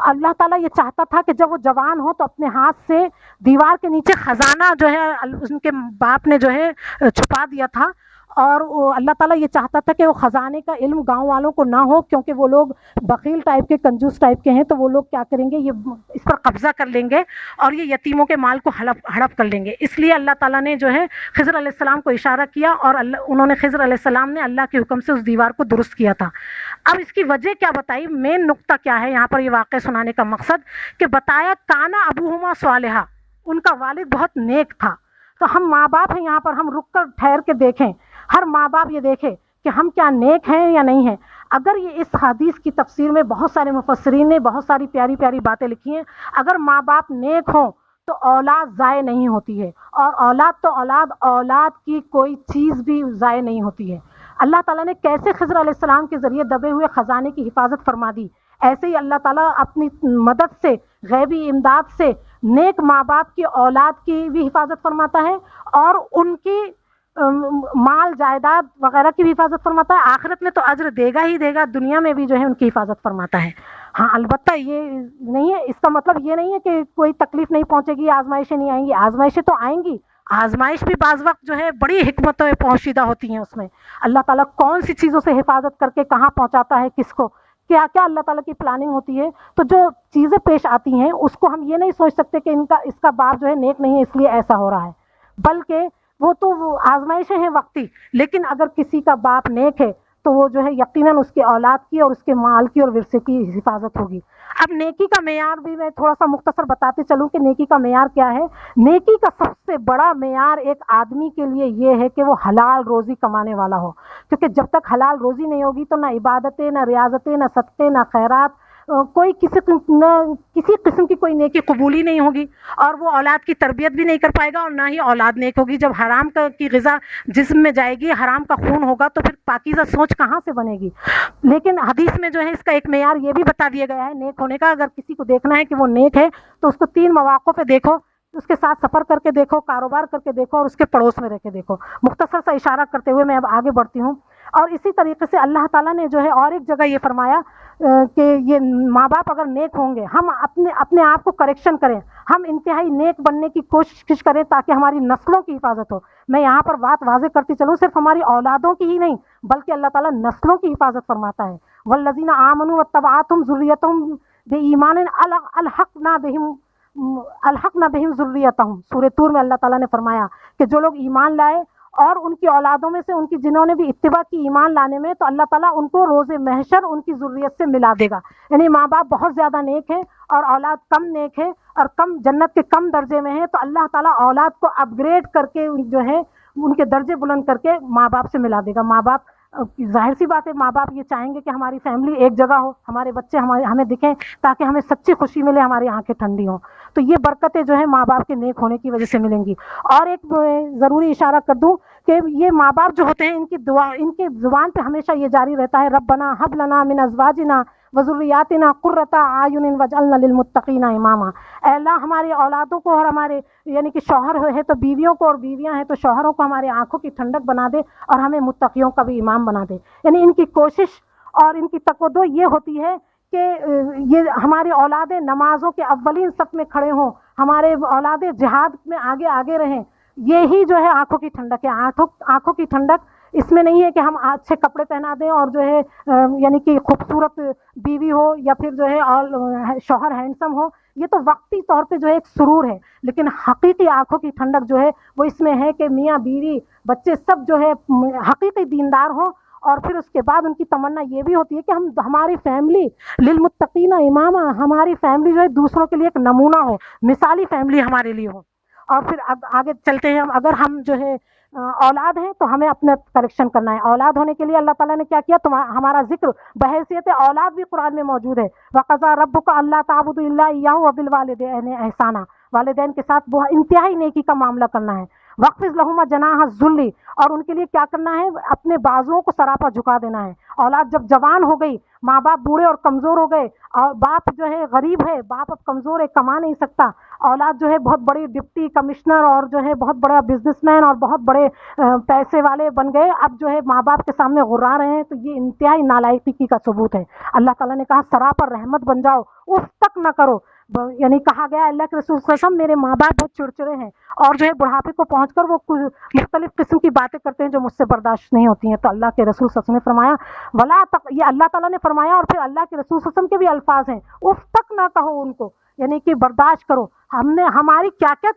اللہ تعالیٰ یہ چاہتا تھا کہ جب وہ جوان ہو تو اپنے ہاتھ سے دیوار کے نیچے خزانہ جو ہے ان کے باپ نے جو ہے چھپا دیا تھا، اور اللہ تعالیٰ یہ چاہتا تھا کہ وہ خزانے کا علم گاؤں والوں کو نہ ہو، کیونکہ وہ لوگ بخیل ٹائپ کے، کنجوس ٹائپ کے ہیں، تو وہ لوگ کیا کریں گے، یہ اس پر قبضہ کر لیں گے اور یہ یتیموں کے مال کو ہڑپ کر لیں گے۔ اس لیے اللہ تعالیٰ نے جو ہے خضر علیہ السلام کو اشارہ کیا، اور انہوں نے خضر علیہ السلام نے اللہ کے حکم سے اس دیوار کو درست کیا تھا۔ اب اس کی وجہ کیا بتائی، مین نقطہ کیا ہے یہاں پر یہ واقعہ سنانے کا مقصد، کہ بتایا کانا ابوہما صالحا، ان کا والد بہت نیک تھا۔ تو ہم ماں باپ ہیں، یہاں پر ہم رک کر ٹھہر کے دیکھیں، ہر ماں باپ یہ دیکھے کہ ہم کیا نیک ہیں یا نہیں ہیں۔ اگر یہ اس حدیث کی تفسیر میں بہت سارے مفسرین نے بہت ساری پیاری پیاری باتیں لکھی ہیں، اگر ماں باپ نیک ہوں تو اولاد ضائع نہیں ہوتی ہے، اور اولاد تو اولاد کی کوئی چیز بھی ضائع نہیں ہوتی ہے۔ اللہ تعالیٰ نے کیسے خضر علیہ السلام کے ذریعے دبے ہوئے خزانے کی حفاظت فرما دی، ایسے ہی اللہ تعالیٰ اپنی مدد سے، غیبی امداد سے نیک ماں باپ کی اولاد کی بھی حفاظت فرماتا ہے، اور ان کی مال جائیداد وغیرہ کی بھی حفاظت فرماتا ہے۔ آخرت میں تو اجر دے گا ہی دے گا، دنیا میں بھی جو ہے ان کی حفاظت فرماتا ہے۔ ہاں البتہ یہ نہیں ہے، اس کا مطلب یہ نہیں ہے کہ کوئی تکلیف نہیں پہنچے گی، آزمائشیں نہیں آئیں گی، آزمائشیں تو آئیں گی۔ آزمائش بھی بعض وقت جو ہے بڑی حکمتیں پوشیدہ ہوتی ہیں اس میں، اللہ تعالیٰ کون سی چیزوں سے حفاظت کر کے کہاں پہنچاتا ہے کس کو، کیا کیا اللہ تعالیٰ کی پلاننگ ہوتی ہے۔ تو جو چیزیں پیش آتی ہیں اس کو ہم یہ نہیں سوچ سکتے کہ اس کا باپ جو ہے نیک نہیں ہے اس لیے ایسا ہو رہا ہے، بلکہ وہ تو آزمائشیں ہیں وقتی، لیکن اگر کسی کا باپ نیک ہے تو وہ جو ہے یقیناً اس کے اولاد کی اور اس کے مال کی اور ورثے کی حفاظت ہوگی۔ اب نیکی کا معیار بھی میں تھوڑا سا مختصر بتاتے چلوں کہ نیکی کا معیار کیا ہے۔ نیکی کا سب سے بڑا معیار ایک آدمی کے لیے یہ ہے کہ وہ حلال روزی کمانے والا ہو، کیونکہ جب تک حلال روزی نہیں ہوگی تو نہ عبادتیں، نہ ریاضتیں، نہ صدقے، نہ خیرات، کوئی کسی قسم کی کوئی نیکی قبولی نہیں ہوگی، اور وہ اولاد کی تربیت بھی نہیں کر پائے گا، اور نہ ہی اولاد نیک ہوگی۔ جب حرام کی غذا جسم میں جائے گی، حرام کا خون ہوگا، تو پھر پاکیزہ سوچ کہاں سے بنے گی۔ لیکن حدیث میں جو ہے اس کا ایک معیار یہ بھی بتا دیا گیا ہے نیک ہونے کا، اگر کسی کو دیکھنا ہے کہ وہ نیک ہے تو اس کو 3 مواقع پہ دیکھو، اس کے ساتھ سفر کر کے دیکھو، کاروبار کر کے دیکھو، اور اس کے پڑوس میں رہ کے دیکھو۔ مختصر سا اشارہ کرتے ہوئے میں اب آگے بڑھتی ہوں۔ اور اسی طریقے سے اللہ تعالیٰ نے جو ہے اور ایک جگہ یہ فرمایا کہ یہ ماں باپ اگر نیک ہوں گے، ہم اپنے آپ کو کریکشن کریں، ہم انتہائی نیک بننے کی کوشش کریں تاکہ ہماری نسلوں کی حفاظت ہو۔ میں یہاں پر بات واضح کرتی چلوں، صرف ہماری اولادوں کی ہی نہیں بلکہ اللہ تعالیٰ نسلوں کی حفاظت فرماتا ہے۔ والذین آمنوا واتبعتهم ذریتهم بایمان الحقنا بہم ذریتهم، سورہ طور میں اللہ تعالیٰ نے فرمایا کہ جو لوگ ایمان لائے اور ان کی اولادوں میں سے ان کی جنہوں نے بھی اتباع کی ایمان لانے میں، تو اللہ تعالیٰ ان کو روز محشر ان کی ذریت سے ملا دے گا۔ یعنی ماں باپ بہت زیادہ نیک ہیں اور اولاد کم نیک ہے اور کم جنت کے کم درجے میں ہے، تو اللہ تعالیٰ اولاد کو اپ گریڈ کر کے جو ہے ان کے درجے بلند کر کے ماں باپ سے ملا دے گا۔ ماں باپ، ظاہر سی بات ہے ماں باپ یہ چاہیں گے کہ ہماری فیملی ایک جگہ ہو، ہمارے بچے ہمیں دکھیں تاکہ ہمیں سچی خوشی ملے، ہماری آنکھیں ٹھنڈی ہوں۔ تو یہ برکتیں جو ہے ماں باپ کے نیک ہونے کی وجہ سے ملیں گی۔ اور ایک ضروری اشارہ کر دوں کہ یہ ماں باپ جو ہوتے ہیں ان کی دعا، ان کی زبان پہ ہمیشہ یہ جاری رہتا ہے، ربنا ہب لنا من ازواجنا وذریاتنا قرۃ اعین واجعلنا للمتقین اماما۔ اے اللہ ہماری اولادوں کو اور ہمارے یعنی کہ شوہر ہے تو بیویوں کو، اور بیویاں ہیں تو شوہروں کو ہماری آنکھوں کی ٹھنڈک بنا دے اور ہمیں متقیوں کا بھی امام بنا دے۔ یعنی ان کی کوشش اور ان کی تقویٰ یہ ہوتی ہے کہ یہ ہماری اولادیں نمازوں کے اولین صف میں کھڑے ہوں، ہمارے اولادیں جہاد میں آگے آگے رہیں۔ یہی جو ہے آنکھوں کی ٹھنڈک ہے۔ آنکھوں کی ٹھنڈک اس میں نہیں ہے کہ ہم اچھے کپڑے پہنا دیں اور جو ہے یعنی کہ خوبصورت بیوی ہو یا پھر جو ہے شوہر ہینڈسم ہو، یہ تو وقتی طور پہ جو ہے ایک سرور ہے، لیکن حقیقی آنکھوں کی ٹھنڈک جو ہے وہ اس میں ہے کہ میاں بیوی بچے سب جو ہے حقیقی دیندار ہوں، اور پھر اس کے بعد ان کی تمنا یہ بھی ہوتی ہے کہ ہماری فیملی للمتقین اماما، ہماری فیملی جو ہے دوسروں کے لیے ایک نمونہ ہو، مثالی فیملی ہمارے لیے ہو۔ اور پھر اب آگے چلتے ہیں، اگر ہم جو ہے اولاد ہیں تو ہمیں اپنا کریکشن کرنا ہے۔ اولاد ہونے کے لیے اللہ تعالیٰ نے کیا کیا، ہمارا ذکر بحیثیت اولاد بھی قرآن میں موجود ہے۔ وَقَضَىٰ رَبُّكَ أَلَّا تَعْبُدُوا إِلَّا إِيَّاهُ وَبِالْوَالِدَيْنِ إِحْسَانًا، والدین کے ساتھ انتہائی نیکی کا معاملہ کرنا ہے۔ وَاخْفِضْ لَهُمَا جَنَاحَ الذُّلِّ، اور ان کے لیے کیا کرنا ہے، اپنے بازوؤں کو سراپا جھکا دینا ہے۔ اولاد جب جوان ہو گئی، ماں باپ بوڑھے اور کمزور ہو گئے، اور باپ جو ہے غریب ہے، باپ اب کمزور ہے، کما نہیں سکتا، اولاد جو ہے بہت بڑی ڈپٹی کمشنر اور جو ہے بہت بڑا بزنس مین اور بہت بڑے پیسے والے بن گئے، اب جو ہے ماں باپ کے سامنے غرا رہے ہیں، تو یہ انتہائی نالائقی کا ثبوت ہے۔ اللہ تعالیٰ نے کہا سراپا رحمت بن جاؤ، اف تک نہ کرو، یعنی کہا گیا اللہ کے رسول صلی اللہ علیہ وسلم میرے ماں باپ بہت چڑچڑے ہیں اور جو ہے بڑھاپے کو پہنچ کر وہ مختلف قسم کی باتیں کرتے ہیں جو مجھ سے برداشت نہیں ہوتی ہیں. تو اللہ کے رسول صلی اللہ علیہ وسلم نے فرمایا یہ اللہ تعالیٰ نے فرمایا، اور پھر اللہ کے رسول صلی اللہ علیہ وسلم کے بھی الفاظ ہیں، اف تک نہ کہو ان کو، یعنی کہ برداشت کرو. ہماری کیا کیا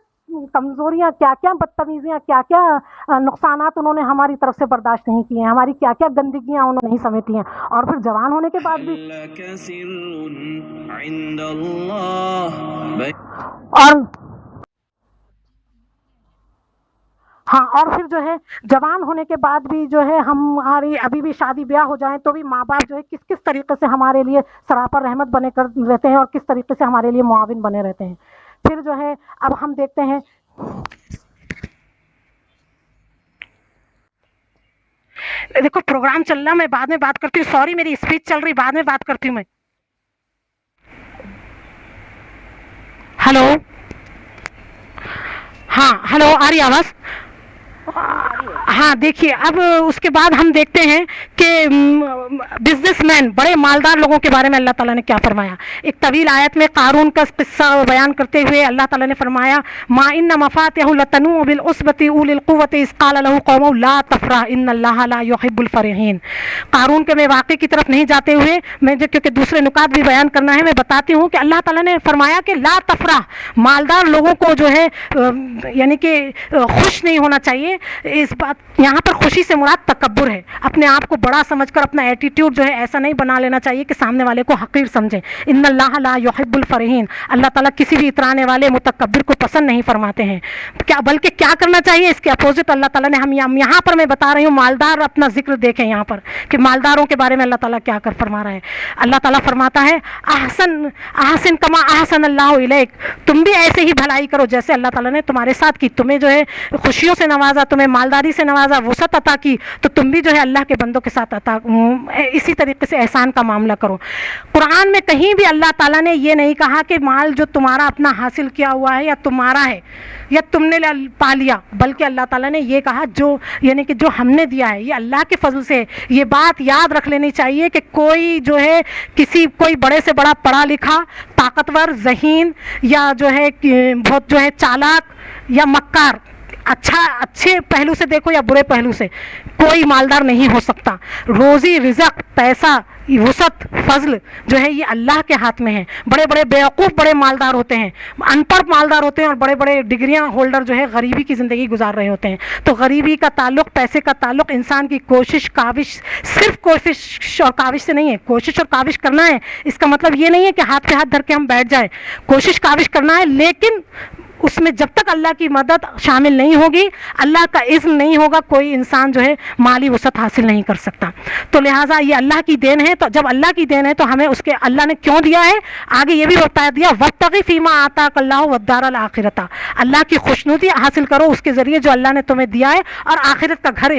کمزوریاں، کیا کیا بدتمیزیاں، کیا کیا نقصانات انہوں نے ہماری طرف سے برداشت نہیں کیے ہیں، ہماری کیا کیا گندگیاں انہوں نے نہیں سمیٹی ہیں. اور پھر جوان ہونے کے بعد بھی اور ہاں، اور پھر جو ہے جوان ہونے کے بعد بھی جو ہے ہماری ابھی بھی شادی بیاہ ہو جائیں تو بھی ماں باپ جو ہے کس کس طریقے سے ہمارے لیے سراپر رحمت بنے کر رہتے ہیں اور کس طریقے سے ہمارے لیے معاون بنے رہتے ہیں. پھر جو ہے اب ہم دیکھتے ہیں، دیکھو پروگرام چل رہا، میں بعد میں بات کرتی ہوں، سوری میری اسپیچ چل رہی، بعد میں بات کرتی ہوں میں. ہلو، ہاں ہلو، آ رہی آواز؟ ہاں دیکھیے، اب اس کے بعد ہم دیکھتے ہیں کہ بزنس مین، بڑے مالدار لوگوں کے بارے میں اللہ تعالیٰ نے کیا فرمایا. ایک طویل آیت میں قارون کا قصہ بیان کرتے ہوئے اللہ تعالیٰ نے فرمایا ما ان مفاتح لتنوء بالعصبة اولي القوة اذ قال له قومه لا تفرح ان اللہ لا يحب الفرحین. قارون کے میں واقعے کی طرف نہیں جاتے ہوئے میں کیونکہ دوسرے نکات بھی بیان کرنا ہے، میں بتاتی ہوں کہ اللہ تعالیٰ نے فرمایا کہ لا تفرح، مالدار لوگوں کو جو ہے یعنی کہ خوش نہیں ہونا چاہیے. اس بات یہاں پر خوشی سے مراد تکبر ہے، اپنے آپ کو بڑا سمجھ کر اپنا ایٹیٹیوڈ جو ہے ایسا نہیں بنا لینا چاہیے کہ سامنے والے کو حقیر سمجھیں. ان اللہ لا يحب الفرحین، اللہ تعالیٰ کسی بھی اترانے والے متکبر کو پسند نہیں فرماتے ہیں. بلکہ کیا کرنا چاہیے، اس کے اپوزٹ اللہ تعالیٰ نے ہم یہاں پر میں بتا رہی ہوں، مالدار اپنا ذکر دیکھیں یہاں پر کہ مالداروں کے بارے میں اللہ تعالیٰ کیا کر فرما رہا ہے. اللہ تعالیٰ فرماتا ہے احسن کما احسن اللہ الیک، تم بھی ایسے ہی بھلائی کرو جیسے اللہ تعالیٰ نے تمہارے ساتھ کی. تمہیں جو ہے خوشیوں سے نوازا، تمہیں مالداری سے نوازا، وسعت عطا کی، تو تم بھی جو ہے اللہ کے بندوں کے ساتھ اسی طریقے سے احسان کا معاملہ کرو. قرآن میں کہیں بھی اللہ تعالیٰ نے یہ نہیں کہا کہ مال جو تمہارا اپنا حاصل کیا ہوا ہے یا تمہارا ہے یا تم نے پا لیا، بلکہ اللہ تعالیٰ نے یہ کہا یعنی کہ جو ہم نے دیا ہے یہ اللہ کے فضل سے. یہ بات یاد رکھ لینی چاہیے کہ کوئی جو ہے کوئی بڑے سے بڑا پڑھا لکھا، طاقتور، ذہین یا جو ہے بہت جو ہے چالاک یا مکار، اچھے پہلو سے دیکھو یا برے پہلو سے، کوئی مالدار نہیں ہو سکتا. روزی، رزق، پیسہ، وسعت، فضل جو ہے یہ اللہ کے ہاتھ میں ہے. بڑے بڑے بیوقوف بڑے مالدار ہوتے ہیں، ان پڑھ مالدار ہوتے ہیں، اور بڑے بڑے ڈگریاں ہولڈر جو ہے غریبی کی زندگی گزار رہے ہوتے ہیں. تو غریبی کا تعلق، پیسے کا تعلق انسان کی کوشش، کاوش، صرف کوشش اور کاوش سے نہیں ہے. کوشش اور کاوش کرنا ہے، اس کا مطلب یہ نہیں ہے کہ ہاتھ پہ ہاتھ دھر کے ہم بیٹھ جائیں. کوشش کاوش کرنا ہے، لیکن اس میں جب تک اللہ کی مدد شامل نہیں ہوگی، اللہ کا اذن نہیں ہوگا، کوئی انسان جو ہے مالی وسعت حاصل نہیں کر سکتا. تو لہٰذا یہ اللہ کی دین ہے. تو جب اللہ کی دین ہے تو ہمیں اس کے اللہ نے کیوں دیا ہے آگے یہ بھی بتا دیا، وابتغ فیما آتاک اللہ والدار الآخرۃ، اللہ کی خوشنودی حاصل کرو اس کے ذریعے جو اللہ نے تمہیں دیا ہے، اور آخرت کا گھر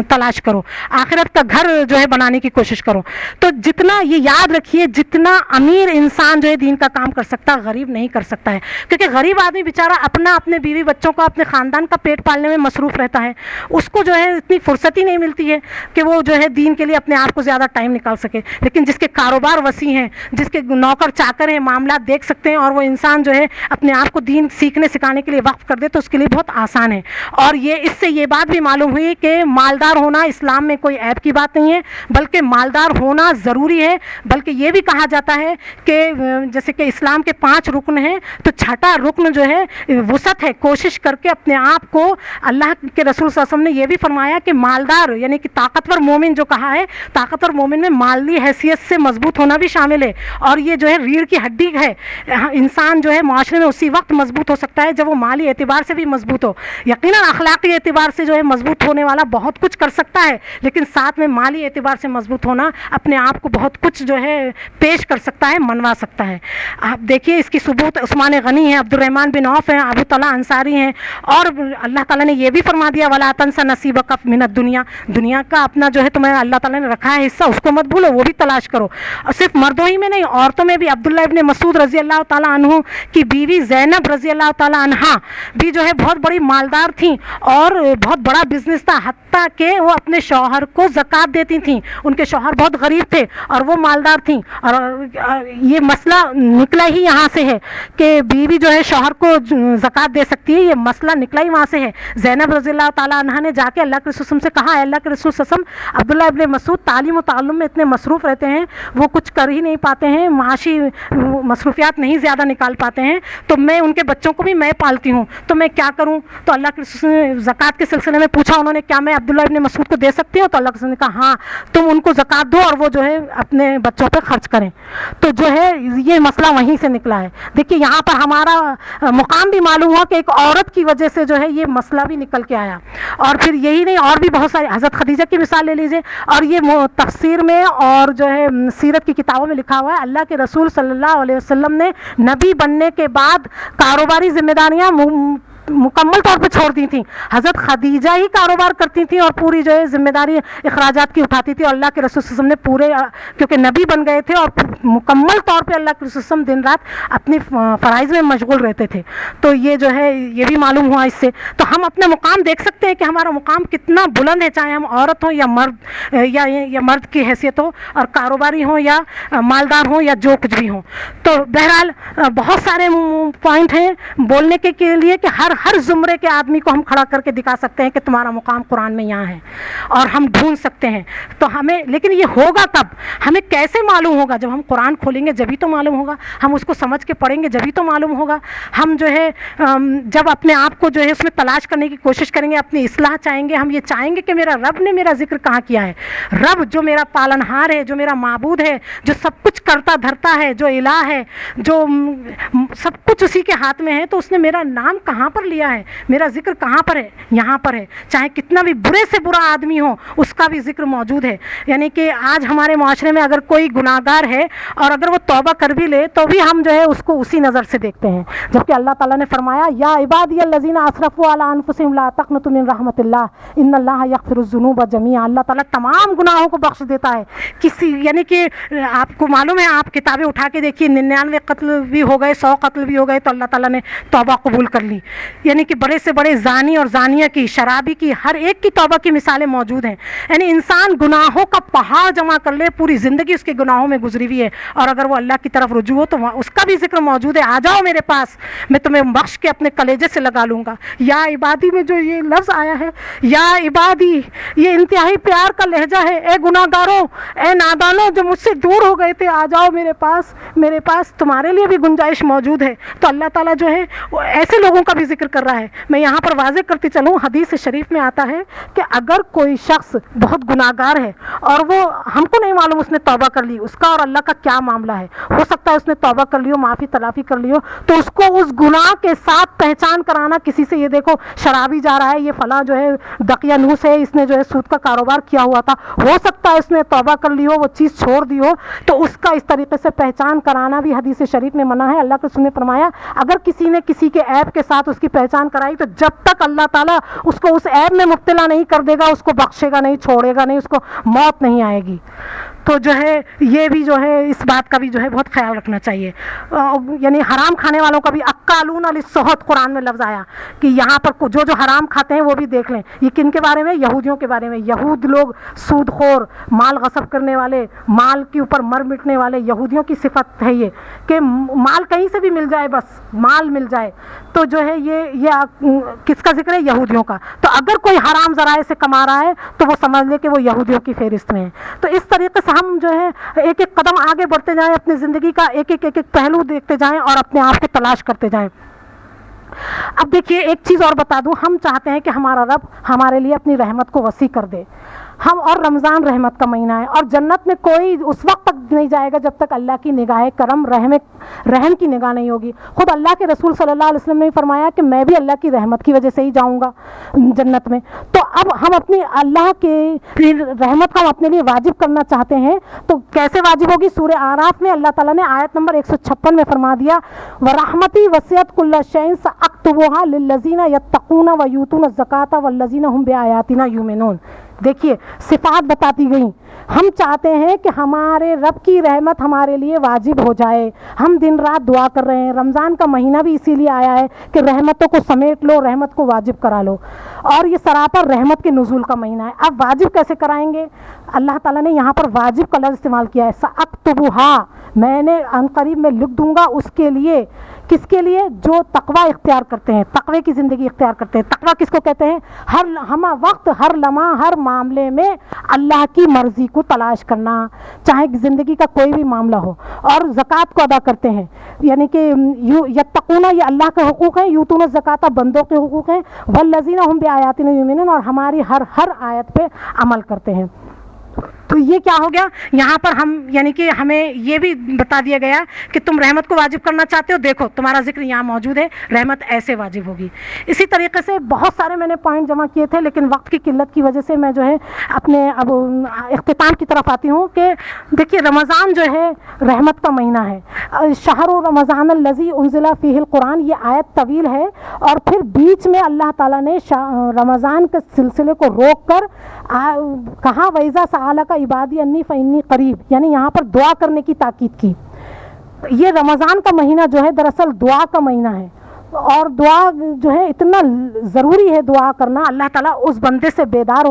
تلاش کرو، آخرت کا گھر جو ہے بنانے کی کوشش کرو. تو جتنا یہ یاد رکھیے، جتنا امیر انسان جو ہے دین کا کام کر سکتا، غریب نہیں کر سکتا ہے. کیونکہ غریب آدمی بیچارہ اپنے بیوی بچوں کا، اپنے خاندان کا پیٹ پالنے میں مصروف رہتا ہے، اس کو جو ہے اتنی فرصت ہی نہیں ملتی ہے کہ وہ جو ہے دین کے لیے اپنے آپ کو زیادہ ٹائم نکال سکے. لیکن جس کے کاروبار وسیع ہیں، جس کے نوکر چاکر ہیں، معاملات دیکھ سکتے ہیں، اور وہ انسان جو ہے اپنے آپ کو دین سیکھنے سکھانے کے لیے وقف کر دے تو اس کے لیے بہت آسان ہے. اور اس سے یہ بات بھی معلوم ہوئی کہ مالدار ہونا اسلام میں کوئی عیب کی بات نہیں ہے، بلکہ مالدار ہونا ضروری ہے. بلکہ یہ بھی کہا جاتا ہے کہ جیسے کہ اسلام کے 5 رکن ہیں، تو چھٹا رکن جو ہے وسعت ہے. کوشش کر کے اپنے آپ کو، اللہ کے رسول صلی اللہ علیہ وسلم نے یہ بھی فرمایا کہ مالدار یعنی کہ طاقتور مومن جو کہا ہے، طاقتور مومن میں مالی حیثیت سے مضبوط ہونا بھی شامل ہے. اور یہ جو ہے ریڑھ کی ہڈی ہے. انسان جو ہے معاشرے میں اسی وقت مضبوط ہو سکتا ہے جب وہ مالی اعتبار سے بھی مضبوط ہو. یقیناً اخلاقی اعتبار سے جو ہے مضبوط ہونے والا بہت کچھ کر سکتا ہے، لیکن ساتھ میں مالی اعتبار سے مضبوط ہونا اپنے آپ کو بہت کچھ جو ہے پیش کر سکتا ہے، منوا سکتا ہے. آپ دیکھیے اس کی ثبوت عثمان غنی ہیں، عبد الرحمن بن عوف ہیں، ابو طلحہ انصاری ہیں. اور اللہ تعالیٰ نے یہ بھی فرما دیا وَلَا تَنْسَ نَصِيبَكَ مِنَ الدُّنْيَا، دنیا کا اپنا جو ہے تمہیں اللہ تعالیٰ نے رکھا ہے حصہ، اس کو مت بھولو، وہ بھی تلاش کرو. اور صرف مردوں ہی میں نہیں، عورتوں میں بھی. عبداللہ ابن مسعود رضی اللہ تعالیٰ عنہ کی بیوی زینب رضی اللہ تعالیٰ عنہا بھی جو ہے بہت بڑی مالدار تھیں، اور بہت بڑا بزنس تھا. حتیٰ کہ وہ اپنے شوہر کو زکوٰۃ دیتی تھیں. ان کے شوہر بہت غریب تھے اور وہ مالدار تھیں, اور یہ مسئلہ نکلا ہی یہاں سے ہے کہ بیوی جو ہے شوہر کو زکوٰۃ دے سکتی ہے. یہ مسئلہ نکلا ہی وہاں سے ہے. زینب رضی اللہ تعالیٰ عنہا نے جا کے اللہ کے رسول سے کہا, اللہ کے رسول صلی اللہ علیہ وسلم, عبداللہ ابن مسعود تعلیم و تعلم میں اتنے مصروف رہتے ہیں, وہ کچھ کر ہی نہیں پاتے ہیں, معاشی مصروفیات نہیں زیادہ نکال پاتے ہیں, تو میں ان کے بچوں کو بھی میں پالتی ہوں, تو میں کیا کروں؟ تو اللہ کے رسول نے زکوٰۃ کے سلسلے میں پوچھا انہوں نے, کیا میں عبداللہ ابن مسعود کو دے سکتی ہوں؟ تو اللہ کے رسول نے کہا ہاں, تم ان کو زکوٰۃ دو اور وہ جو ہے اپنے بچوں پہ خرچ کریں. تو جو ہے یہ مسئلہ وہیں سے نکلا ہے. دیکھیے یہاں پر ہمارا مقام بھی معلوم ہوا کہ ایک عورت کی وجہ سے جو ہے یہ مسئلہ بھی نکل کے آیا. اور پھر یہی نہیں, اور بھی بہت سارے, حضرت خدیجہ کی مثال لے لیجیے, اور یہ تفسیر میں اور جو ہے سیرت کی کتابوں میں لکھا ہوا ہے, اللہ کے رسول صلی اللہ علیہ وسلم نے نبی بننے کے بعد کاروباری ذمہ داریاں مکمل طور پہ چھوڑ دی تھیں. حضرت خدیجہ ہی کاروبار کرتی تھیں اور پوری جو ہے ذمہ داری اخراجات کی اٹھاتی تھی, اور اللہ کے رسول صلی اللہ علیہ وسلم نے پورے, کیونکہ نبی بن گئے تھے اور مکمل طور پہ اللہ کے رسول صلی اللہ علیہ وسلم دن رات اپنی فرائض میں مشغول رہتے تھے. تو یہ جو ہے یہ بھی معلوم ہوا اس سے. تو ہم اپنے مقام دیکھ سکتے ہیں کہ ہمارا مقام کتنا بلند ہے, چاہے ہم عورت ہوں یا مرد, یا مرد کی حیثیت ہو, اور کاروباری ہوں یا مالدار ہوں یا جو کچھ بھی ہوں. تو بہرحال بہت سارے پوائنٹ ہیں بولنے کے لیے کہ ہر زمرے کے آدمی کو ہم کھڑا کر کے دکھا سکتے ہیں کہ تمہارا مقام قرآن میں یہاں ہے, اور ہم ڈھونڈ سکتے ہیں. تو ہمیں, لیکن یہ ہوگا کب, ہمیں کیسے معلوم ہوگا؟ جب ہم قرآن کھولیں گے جبھی تو معلوم ہوگا, ہم اس کو سمجھ کے پڑھیں گے جبھی تو معلوم ہوگا. ہم جو ہے جب اپنے آپ کو جو ہے اس میں تلاش کرنے کی کوشش کریں گے, اپنی اصلاح چاہیں گے, ہم یہ چاہیں گے کہ میرا رب نے میرا ذکر کہاں کیا ہے. رب جو میرا پالنہار ہے, جو میرا معبود ہے, جو سب کچھ کرتا دھرتا ہے, جو الہ ہے, جو سب کچھ اسی کے ہاتھ میں ہے, تو اس نے میرا نام کہاں پر لیا ہے, میرا ذکر کہاں پر ہے؟ یہاں پر ہے. چاہے کتنا بھی برے سے برا آدمی ہو اس کا بھی ذکر موجود ہے. یعنی کہ آج ہمارے معاشرے میں اگر کوئی گناہ گار ہے اور اگر وہ توبہ کر بھی لے تو بھی ہم جو ہے اس کو اسی نظر سے دیکھتے ہیں, جبکہ اللہ تعالیٰ نے فرمایا یا عبادی الذین اسرفوا علی انفسہم لا تقنطوا من رحمت اللہ ان اللہ یغفر الذنوب جمیعا. اللہ تعالیٰ تمام گناہوں کو بخش دیتا ہے. کسی, یعنی کہ آپ کو معلوم ہے, آپ کتابیں اٹھا کے دیکھیے, 99 قتل بھی ہو گئے, 100 قتل بھی ہو گئے, تو اللہ تعالیٰ نے توبہ قبول کر لی. یعنی کہ بڑے سے بڑے زانی اور زانیہ کی, شرابی کی, ہر ایک کی توبہ کی مثالیں موجود ہیں. یعنی انسان گناہوں کا پہاڑ جمع کر لے, پوری زندگی اس کے گناہوں میں گزری ہوئی ہے, اور اگر وہ اللہ کی طرف رجوع ہو تو اس کا بھی ذکر موجود ہے. آ جاؤ میرے پاس, میں تمہیں بخش کے اپنے کلیجے سے لگا لوں گا. یا عبادی میں جو یہ لفظ آیا ہے, یا عبادی, یہ انتہائی پیار کا لہجہ ہے. اے گناہ گاروں, اے نادانوں جو مجھ سے دور ہو گئے تھے, آ جاؤ میرے پاس, میرے پاس تمہارے لیے بھی گنجائش موجود ہے. تو اللہ تعالیٰ جو ہے وہ ایسے لوگوں کا بھی ذکر کر رہا ہے. میں یہاں پر واضح کرتی چلوں, حدیث شریف میں آتا ہے کہ اگر کوئی شخص بہت گناہ گار ہے اور وہ, ہم کو نہیں معلوم اس نے توبہ کر لی, اس کا اور اللہ کا کیا معاملہ ہے, ہو سکتا ہے اس نے توبہ کر لی ہو, معافی تلافی کر لی ہو, تو اس کو اس گناہ کے ساتھ پہچان کرانا کسی سے, یہ دیکھو شرابی جا رہا ہے, یہ فلاں جو ہے دقیانوس ہے, اس نے جو ہے سود کا کاروبار کیا ہوا تھا, ہو سکتا ہے اس نے توبہ کر لی ہو, وہ چیز چھوڑ دی ہو, تو اس کا اس طریقے سے پہچان کرانا بھی حدیث شریف میں منع ہے. اللہ کے رسول نے فرمایا اگر کسی نے کسی کے عیب کے ساتھ اس کی پہچان کرائی تو جب تک اللہ تعالیٰ اس کو اس عیب میں مبتلا نہیں کر دے گا, اس کو بخشے گا نہیں, چھوڑے گا نہیں, اس کو موت نہیں آئے گی. تو جو ہے یہ بھی جو ہے اس بات کا بھی جو ہے بہت خیال رکھنا چاہیے. یعنی حرام کھانے والوں کا بھی اکالون للسحت قرآن میں لفظ آیا کہ یہاں پر جو حرام کھاتے ہیں وہ بھی دیکھ لیں. یہ کن کے بارے میں؟ یہودیوں کے بارے میں. یہود لوگ سود خور, مال غصب کرنے والے, مال کے اوپر مر مٹنے والے, یہودیوں کی صفت ہے یہ کہ مال کہیں سے بھی مل جائے, بس مال مل جائے. تو جو ہے یہ کس کا ذکر ہے؟ یہودیوں کا. تو اگر کوئی حرام ذرائع سے کما رہا ہے تو وہ سمجھ لے کہ وہ یہودیوں کی فہرست میں ہے. تو اس طریقے سے ہم جو ہے ایک ایک قدم آگے بڑھتے جائیں, اپنی زندگی کا ایک ایک پہلو دیکھتے جائیں اور اپنے آپ کو تلاش کرتے جائیں. اب دیکھیے ایک چیز اور بتا دوں, ہم چاہتے ہیں کہ ہمارا رب ہمارے لیے اپنی رحمت کو وسیع کر دے. ہم, اور رمضان رحمت کا مہینہ ہے, اور جنت میں کوئی اس وقت تک نہیں جائے گا جب تک اللہ کی نگاہ کرم رحم کی نگاہ نہیں ہوگی. خود اللہ کے رسول صلی اللہ علیہ وسلم نے فرمایا کہ میں بھی اللہ کی رحمت کی وجہ سے ہی جاؤں گا جنت میں. تو اب ہم اپنی اللہ کے رحمت کو ہم اپنے لیے واجب کرنا چاہتے ہیں, تو کیسے واجب ہوگی؟ سورہ اعراف میں اللہ تعالیٰ نے آیت نمبر 156 میں فرما دیا وَرَحْمَتِي وَسِعَتْ كُلَّ شَيْءٍ سَأَكْتُبُهَا لِلَّذِينَ يَتَّقُونَ وَيُؤْتُونَ الزَّكَاةَ وَالَّذِينَ هُمْ بِآيَاتِنَا يُؤْمِنُونَ. دیکھیے صفات بتاتی گئیں. ہم چاہتے ہیں کہ ہمارے رب کی رحمت ہمارے لیے واجب ہو جائے. ہم دن رات دعا کر رہے ہیں. رمضان کا مہینہ بھی اسی لیے آیا ہے کہ رحمتوں کو سمیٹ لو, رحمت کو واجب کرا لو, اور یہ سراپر رحمت کے نزول کا مہینہ ہے. اب واجب کیسے کرائیں گے؟ اللہ تعالیٰ نے یہاں پر واجب کا لفظ استعمال کیا ہے, سأکتبھا, میں نے عنقریب میں لکھ دوں گا اس کے لیے. کس کے لیے؟ جو تقوی اختیار کرتے ہیں, تقوی کی زندگی اختیار کرتے ہیں. تقوی کس کو کہتے ہیں؟ ہر وقت, ہر لمحہ, ہر معاملے میں اللہ کی مرضی کو تلاش کرنا, چاہے زندگی کا کوئی بھی معاملہ ہو. اور زکوٰۃ کو ادا کرتے ہیں, یعنی کہ یتقون, یہ اللہ کے حقوق ہیں, یؤتون الزکاۃ بندوں کے حقوق ہیں, والذین هم بآیاتنا یؤمنون, اور ہماری ہر آیت پہ عمل کرتے ہیں. تو یہ کیا ہو گیا یہاں پر؟ ہم یعنی کہ ہمیں یہ بھی بتا دیا گیا کہ تم رحمت کو واجب کرنا چاہتے ہو, دیکھو تمہارا ذکر یہاں موجود ہے, رحمت ایسے واجب ہوگی. اسی طریقے سے بہت سارے میں نے پوائنٹ جمع کیے تھے, لیکن وقت کی قلت کی وجہ سے میں جو ہے اپنے اب اختتام کی طرف آتی ہوں. کہ دیکھیے رمضان جو ہے رحمت کا مہینہ ہے. شہر رمضان الذی انزل فیہ القرآن, یہ آیت طویل ہے, اور پھر بیچ میں اللہ تعالیٰ نے رمضان کے سلسلے کو روک کر کہا وَإِذَا سَأَلَكَ عِبَادِي أَنِّي فَإِنِّي قَرِيبٌ, یعنی یہاں پر دعا کرنے کی تاکید کی. یہ رمضان کا مہینہ جو ہے دراصل دعا کا مہینہ ہے, اور دعا جو ہے اتنا ضروری ہے دعا کرنا. اللہ تعالیٰ اس بندے سے بیزار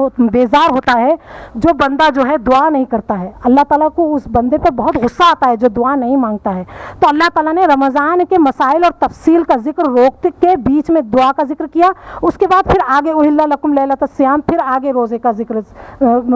ہوتا ہے جو بندہ جو ہے دعا نہیں کرتا ہے. اللہ تعالیٰ کو اس بندے پہ بہت غصہ آتا ہے جو دعا نہیں مانگتا ہے. تو اللہ تعالیٰ نے رمضان کے مسائل اور تفصیل کا ذکر روکتے کے بیچ میں دعا کا ذکر کیا. اس کے بعد پھر آگے احل لکم لیلۃ الصیام, پھر آگے روزے کا ذکر,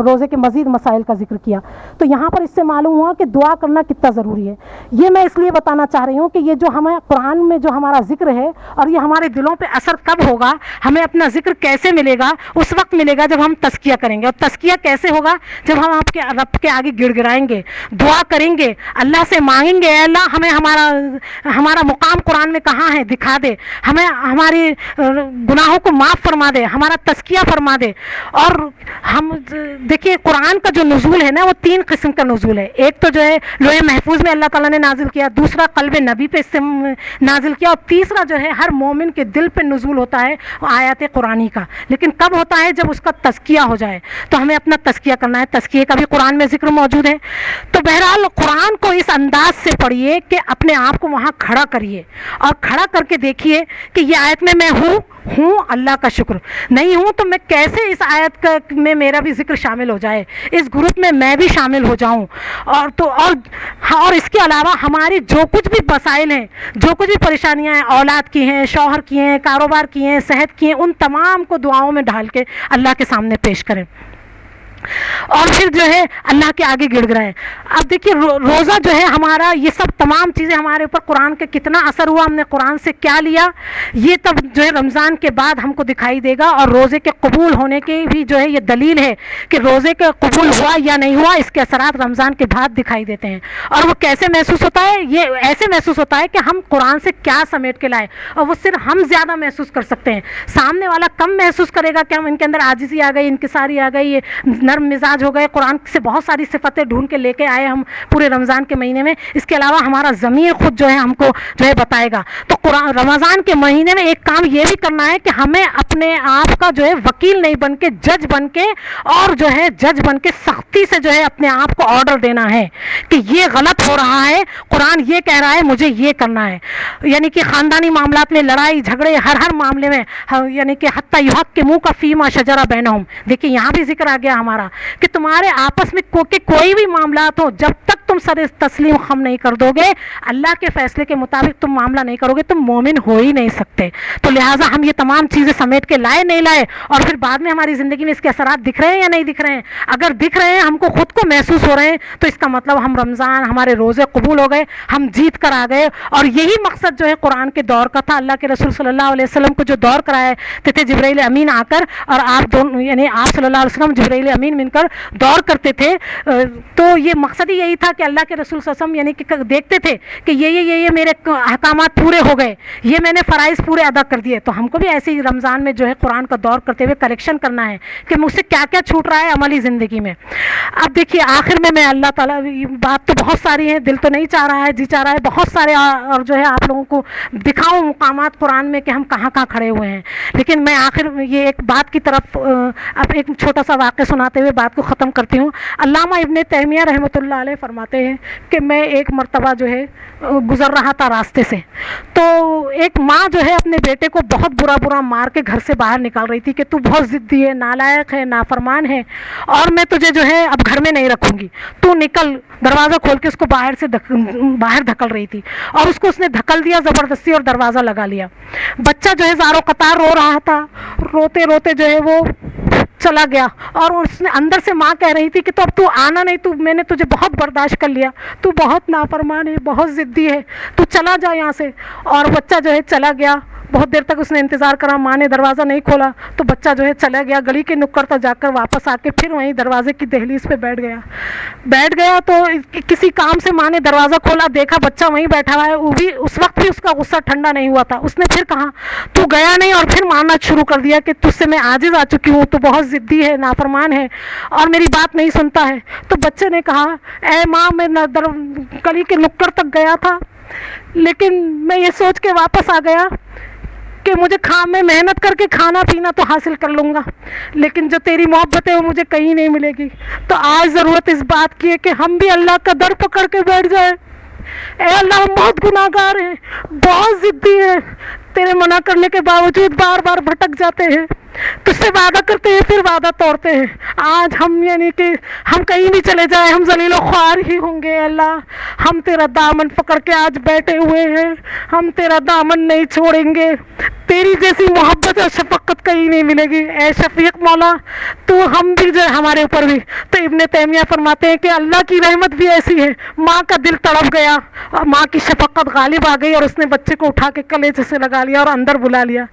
روزے کے مزید مسائل کا ذکر کیا. تو یہاں پر اس سے معلوم ہوا کہ دعا کرنا کتنا ضروری ہے. یہ میں اس لیے بتانا چاہ رہی ہوں کہ یہ جو ہمیں قرآن میں جو ہمارا ذکر ہے, اور یہ ہمارے دلوں پہ اثر کب ہوگا, ہمیں اپنا ذکر کیسے ملے گا؟ اس وقت ملے گا جب ہم تزکیہ کریں گے. اور تزکیہ کیسے ہوگا؟ جب ہم آپ کے رب کے آگے گڑ گڑائیں گے, دعا کریں گے, اللہ سے مانگیں گے, اے اللہ ہمیں ہمارا مقام قرآن میں کہاں ہے دکھا دے, ہمیں ہماری گناہوں کو معاف فرما دے, ہمارا تزکیہ فرما دے. اور ہم دیکھیے قرآن کا جو نزول ہے نا وہ 3 قسم کا نزول ہے. ایک تو جو ہے لوح محفوظ میں اللہ تعالیٰ نے نازل کیا, دوسرا قلب نبی پہ اس سے نازل کیا, اور تیسرا جو ہے ہر مومن کے دل پہ نزول ہوتا ہے آیات قرآنی کا. لیکن کب ہوتا ہے؟ جب اس کا تزکیہ ہو جائے. تو ہمیں اپنا تزکیہ کرنا ہے, تزکیے کا بھی قرآن میں ذکر موجود ہے. تو بہرحال قرآن کو اس انداز سے پڑھیے کہ اپنے آپ کو وہاں کھڑا کریے, اور کھڑا کر کے دیکھیے کہ یہ آیت میں ہوں اللہ کا شکر, نہیں ہوں تو میں کیسے اس آیت میں میرا بھی ذکر شامل ہو جائے, اس گروپ میں میں بھی شامل ہو جاؤں. اور اس کے علاوہ ہماری جو کچھ بھی مسائل ہیں, جو کچھ بھی پریشانیاں ہیں, اولاد کی ہیں, شوہر کی ہیں, کاروبار کی ہیں, صحت کی ہیں, ان تمام کو دعاؤں میں ڈھال کے اللہ کے سامنے پیش کریں, اور پھر جو ہے اللہ کے آگے گڑ گڑائیں. اب دیکھیے روزہ جو ہے ہمارا, یہ سب تمام چیزیں ہمارے اوپر قرآن کا کتنا اثر ہوا, ہم نے قرآن سے کیا لیا, یہ تب جو ہے رمضان کے بعد ہم کو دکھائی دے گا. اور روزے کے قبول ہونے کی بھی جو ہے یہ دلیل ہے کہ روزے کا قبول ہوا یا نہیں ہوا, اس کے اثرات رمضان کے بعد دکھائی دیتے ہیں. اور وہ کیسے محسوس ہوتا ہے؟ یہ ایسے محسوس ہوتا ہے کہ ہم قرآن سے کیا سمیٹ کے لائے, اور وہ صرف ہم زیادہ محسوس کر سکتے ہیں. سامنے والا کم محسوس کرے گا کہ ہم ان کے اندر عاجزی آ گئی, انکساری آ گئی, نرم مزاج ہو گئے, قرآن سے بہت ساری صفتیں ڈھونڈ کے لے کے آئے ہم پورے رمضان کے مہینے میں. اس کے علاوہ ہمارا ضمیر خود جو ہے ہم کو جو ہے بتائے گا. تو قرآن رمضان کے مہینے میں ایک کام یہ بھی کرنا ہے کہ ہمیں اپنے آپ کا جو ہے وکیل نہیں بن کے, جج بن کے, اور جو ہے جج بن کے سختی سے جو ہے اپنے آپ کو آرڈر دینا ہے کہ یہ غلط ہو رہا ہے, قرآن یہ کہہ رہا ہے, مجھے یہ کرنا ہے. یعنی کہ خاندانی معاملات میں لڑائی جھگڑے ہر معاملے میں, یعنی کہ حتی یحکموک کا فیما شجر بینہم, دیکھیے یہاں بھی ذکر آ گیا ہمارا کہ تمہارے آپس میں کوئی بھی معاملات ہو, جب تک تم سر تسلیم خم نہیں کر دو گے, اللہ کے فیصلے کے مطابق تم معاملہ نہیں کرو گے, تم مومن ہو ہی نہیں سکتے. تو لہٰذا ہم یہ تمام چیزیں سمیٹ کے لائے نہیں لائے, اور پھر بعد میں ہماری زندگی میں اس کے اثرات دکھ رہے ہیں یا نہیں دکھ رہے ہیں؟ اگر دکھ رہے ہیں, ہم کو خود کو محسوس ہو رہے ہیں, تو اس کا مطلب ہم رمضان, ہمارے روزے قبول ہو گئے, ہم جیت کر آ گئے. اور یہی مقصد جو ہے قرآن کے دور کا تھا. اللہ کے رسول صلی اللہ علیہ وسلم کو جو دور کرائے تھے جبرائیل امین آ کر, اور آپ دونوں یعنی آپ صلی اللہ علیہ وسلم جبرائیل امین مل کر دور کرتے تھے, تو یہ مقصد ہی یہی تھا کہ اللہ کے رسول صلی اللہ علیہ وسلم یعنی کہ دیکھتے تھے کہ یہ میرے احکامات پورے ہو گئے, یہ میں نے فرائض پورے ادا کر دیے. تو ہم کو بھی ایسے ہی رمضان میں جو ہے قرآن کا دور کرتے ہوئے کریکشن کرنا ہے کہ مجھ سے کیا کیا چھوٹ رہا ہے عملی زندگی میں. اب دیکھیے آخر میں اللہ تعالیٰ, بات تو بہت ساری ہے, دل تو نہیں چاہ رہا ہے, جی چاہ رہا ہے بہت سارے, اور جو ہے آپ لوگوں کو دکھاؤں مقامات قرآن میں کہ ہم کہاں کہاں کھڑے ہوئے ہیں. لیکن میں آخر یہ ایک بات کی طرف اب ایک چھوٹا سا واقعہ سناتے ہوئے بات کو ختم کرتی ہوں. علامہ ابن تیمیہ رحمۃ اللہ علیہ فرماتے ہیں کہ میں ایک مرتبہ جو ہے گزر رہا تھا راستے سے, تو ایک ماں جو ہے اپنے بیٹے کو بہت برا برا مار کے گھر سے باہر نکال رہی تھی کہ تو بہت ضدی ہے, نالائق ہے, نافرمان ہے, اور میں تجھے جو ہے اب گھر میں نہیں رکھوں گی, تو نکل. دروازہ کھول کے اس کو باہر دھکل رہی تھی, اور اس کو اس نے دھکل دیا زبردستی اور دروازہ لگا لیا. بچہ جو ہے زاروں قطار رو رہا تھا, روتے روتے جو ہے وہ چلا گیا, اور اس نے اندر سے ماں کہہ رہی تھی کہ تو اب تو آنا نہیں, تو میں نے تجھے بہت برداشت کر لیا, تو بہت نافرمان ہے, بہت ضدی ہے, تو چلا جا یہاں سے. اور بچہ جو ہے چلا گیا. بہت دیر تک اس نے انتظار کرا, ماں نے دروازہ نہیں کھولا, تو بچہ جو ہے چلا گیا گلی کے نکڑ تک جا کر, واپس آ کے پھر وہیں دروازے کی دہلیز پہ بیٹھ گیا. تو کسی کام سے ماں نے دروازہ کھولا, دیکھا بچہ وہیں بیٹھا ہوا ہے, وہ بھی اس وقت بھی اس کا غصہ ٹھنڈا نہیں ہوا تھا. اس نے پھر کہا تو گیا نہیں, اور پھر مارنا شروع کر دیا کہ تجھ سے میں عاجز آ چکی ہوں, تو بہت ضدی ہے, نافرمان ہے, اور میری بات نہیں سنتا ہے. تو بچے نے کہا اے ماں, میں گلی کے نکڑ تک گیا تھا, لیکن میں یہ سوچ کے واپس آ گیا کہ مجھے میں محنت کر کے کھانا پینا تو حاصل کر لوں گا, لیکن جو تیری محبت ہے وہ مجھے کہیں نہیں ملے گی. تو آج ضرورت اس بات کی ہے کہ ہم بھی اللہ کا در پکڑ کے بیٹھ جائیں. اے اللہ, ہم بہت گناہ گار ہیں, بہت ضدی ہیں, تیرے منع کرنے کے باوجود بار بار بھٹک جاتے ہیں, تجھ سے وعدہ کرتے ہیں پھر وعدہ توڑتے ہیں. آج ہم یعنی کہ ہم کہیں بھی چلے جائیں ہم ذلیل و خوار ہی ہوں گے. اللہ, ہم تیرا دامن پکڑ کے آج بیٹھے ہوئے ہیں, ہم تیرا دامن نہیں چھوڑیں گے. تیری جیسی محبت اور شفقت کہیں نہیں ملے گی. اے شفیق مولا, تو ہم بھی جو ہمارے اوپر بھی. تو ابن تیمیہ فرماتے ہیں کہ اللہ کی رحمت بھی ایسی ہے, ماں کا دل تڑپ گیا, اور ماں کی شفقت غالب آ گئی, اور اس نے بچے کو اٹھا کے کلیجے سے لگا لیا اور اندر بلا لیا.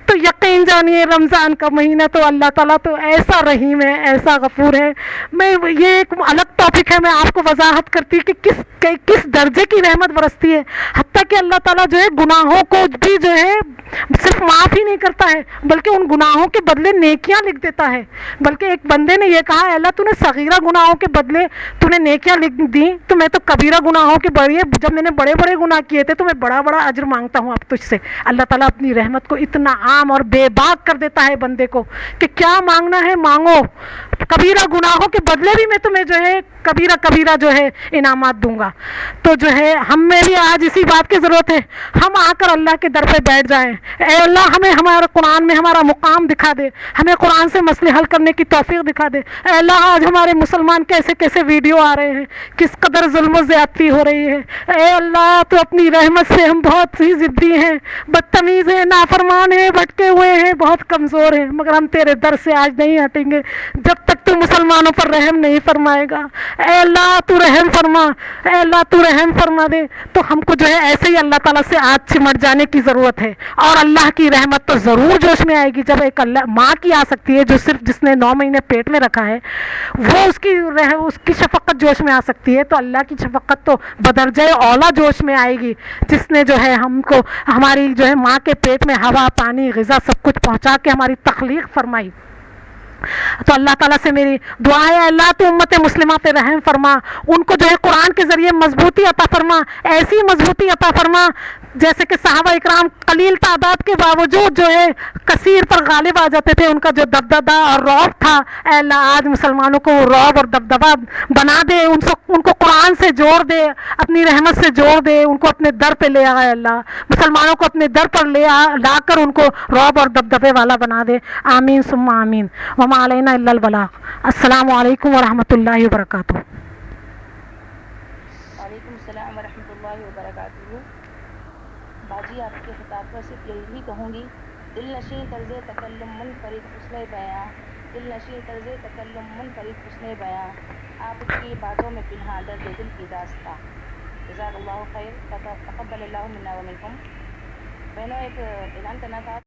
تو یقین جانیے رمضان کا مہینہ تو اللہ تعالیٰ تو ایسا رحیم ہے, ایسا غفور ہے. میں یہ ایک الگ ٹاپک ہے, میں آپ کو وضاحت کرتی کہ کس درجے کی رحمت برستی ہے. حتیٰ کہ اللہ تعالیٰ جو ہے گناہوں کو بھی جو ہے صرف معاف ہی نہیں کرتا ہے, بلکہ ان گناہوں کے بدلے نیکیاں لکھ دیتا ہے. بلکہ ایک بندے نے یہ کہا, اللہ تو نے صغیرہ گناہوں کے بدلے تو نے نیکیاں لکھ دی, تو میں تو کبیرہ گناہوں کے بڑے, جب میں نے بڑے بڑے گناہ کیے تھے تو میں بڑا بڑا اجر مانگتا ہوں اب تجھ سے. اللہ تعالیٰ اپنی رحمت کو اتنا عام اور بے باک کر دیتا ہے بندے کو کہ کیا مانگنا ہے مانگو, کبیرہ گناہوں کے بدلے بھی میں تمہیں جو ہے کبیرہ جو ہے انعامات دوں گا. تو جو ہے ہم میں بھی آج اسی بات کی ضرورت ہے, ہم آ کر اللہ کے در پہ بیٹھ جائیں. اے اللہ, ہمیں ہمارا قرآن میں ہمارا مقام دکھا دے, ہمیں قرآن سے مسئلے حل کرنے کی توفیق دکھا دے. اے اللہ, آج ہمارے مسلمان کیسے کیسے ویڈیو آ رہے ہیں, کس قدر ظلم و زیادتی ہو رہی ہے. اے اللہ, تو اپنی رحمت سے, ہم بہت ہی ضدی ہیں, بدتمیز ہیں, نافرمان ہیں, بھٹکے ہوئے ہیں, بہت کمزور ہیں, مگر ہم تیرے در سے آج نہیں ہٹیں گے جب تک تو مسلمانوں پر رحم نہیں فرمائے گا. اے اللہ, تو رحم فرما, اے اللہ تو رحم فرما دے. تو ہم کو جو ہے ایسے ہی اللہ تعالیٰ سے آج سمٹ جانے کی ضرورت ہے, اور اللہ کی رحمت تو ضرور جوش میں آئے گی. جب ایک اللہ ماں کی آ سکتی ہے جو صرف جس نے 9 مہینے پیٹ میں رکھا ہے, وہ اس کی شفقت جوش میں آ سکتی ہے, تو اللہ کی شفقت تو بدرجہ اولا جوش میں آئے گی, جس نے جو ہے ہم کو ہماری جو ہے ماں کے پیٹ میں ہوا, پانی, غذا سب کچھ پہنچا کے ہماری تخلیق فرمائی. تو اللہ تعالیٰ سے میری دعا ہے, اللہ تو امت مسلمہ پہ رحم فرما, ان کو جو ہے قرآن کے ذریعے مضبوطی عطا فرما, ایسی مضبوطی عطا فرما جیسے کہ صحابہ اکرام قلیل تعداد کے باوجود جو ہے کثیر پر غالب آ جاتے تھے. ان کا جو دبدبہ اور رعب تھا, اے اللہ آج مسلمانوں کو وہ رعب اور دبدبہ بنا دے, ان کو قرآن سے جوڑ دے, اپنی رحمت سے جوڑ دے, ان کو اپنے در پہ لے آئے. اللہ مسلمانوں کو اپنے در پر لا کر ان کو رعب اور دبدبے والا بنا دے. آمین ثم آمین. وما علینا الا البلاغ. السلام علیکم ورحمۃ اللہ وبرکاتہ. وعلیکم السلام ورحمۃ اللہ وبرکاتہ. باجی, آپ کے خطاب پر صرف یہی کہوں گی, دل نشیں طرز تکلم منفرد حسن بیاں, دل نشیں طرز تکلم منفرد حسن بیاں, آپ کی باتوں میں پنہاں درد دل کی داستاں. جزاک اللہ خیر, تقبل اللہ منا و منکم. بہنوں, ایک اعلان کرنا تھا.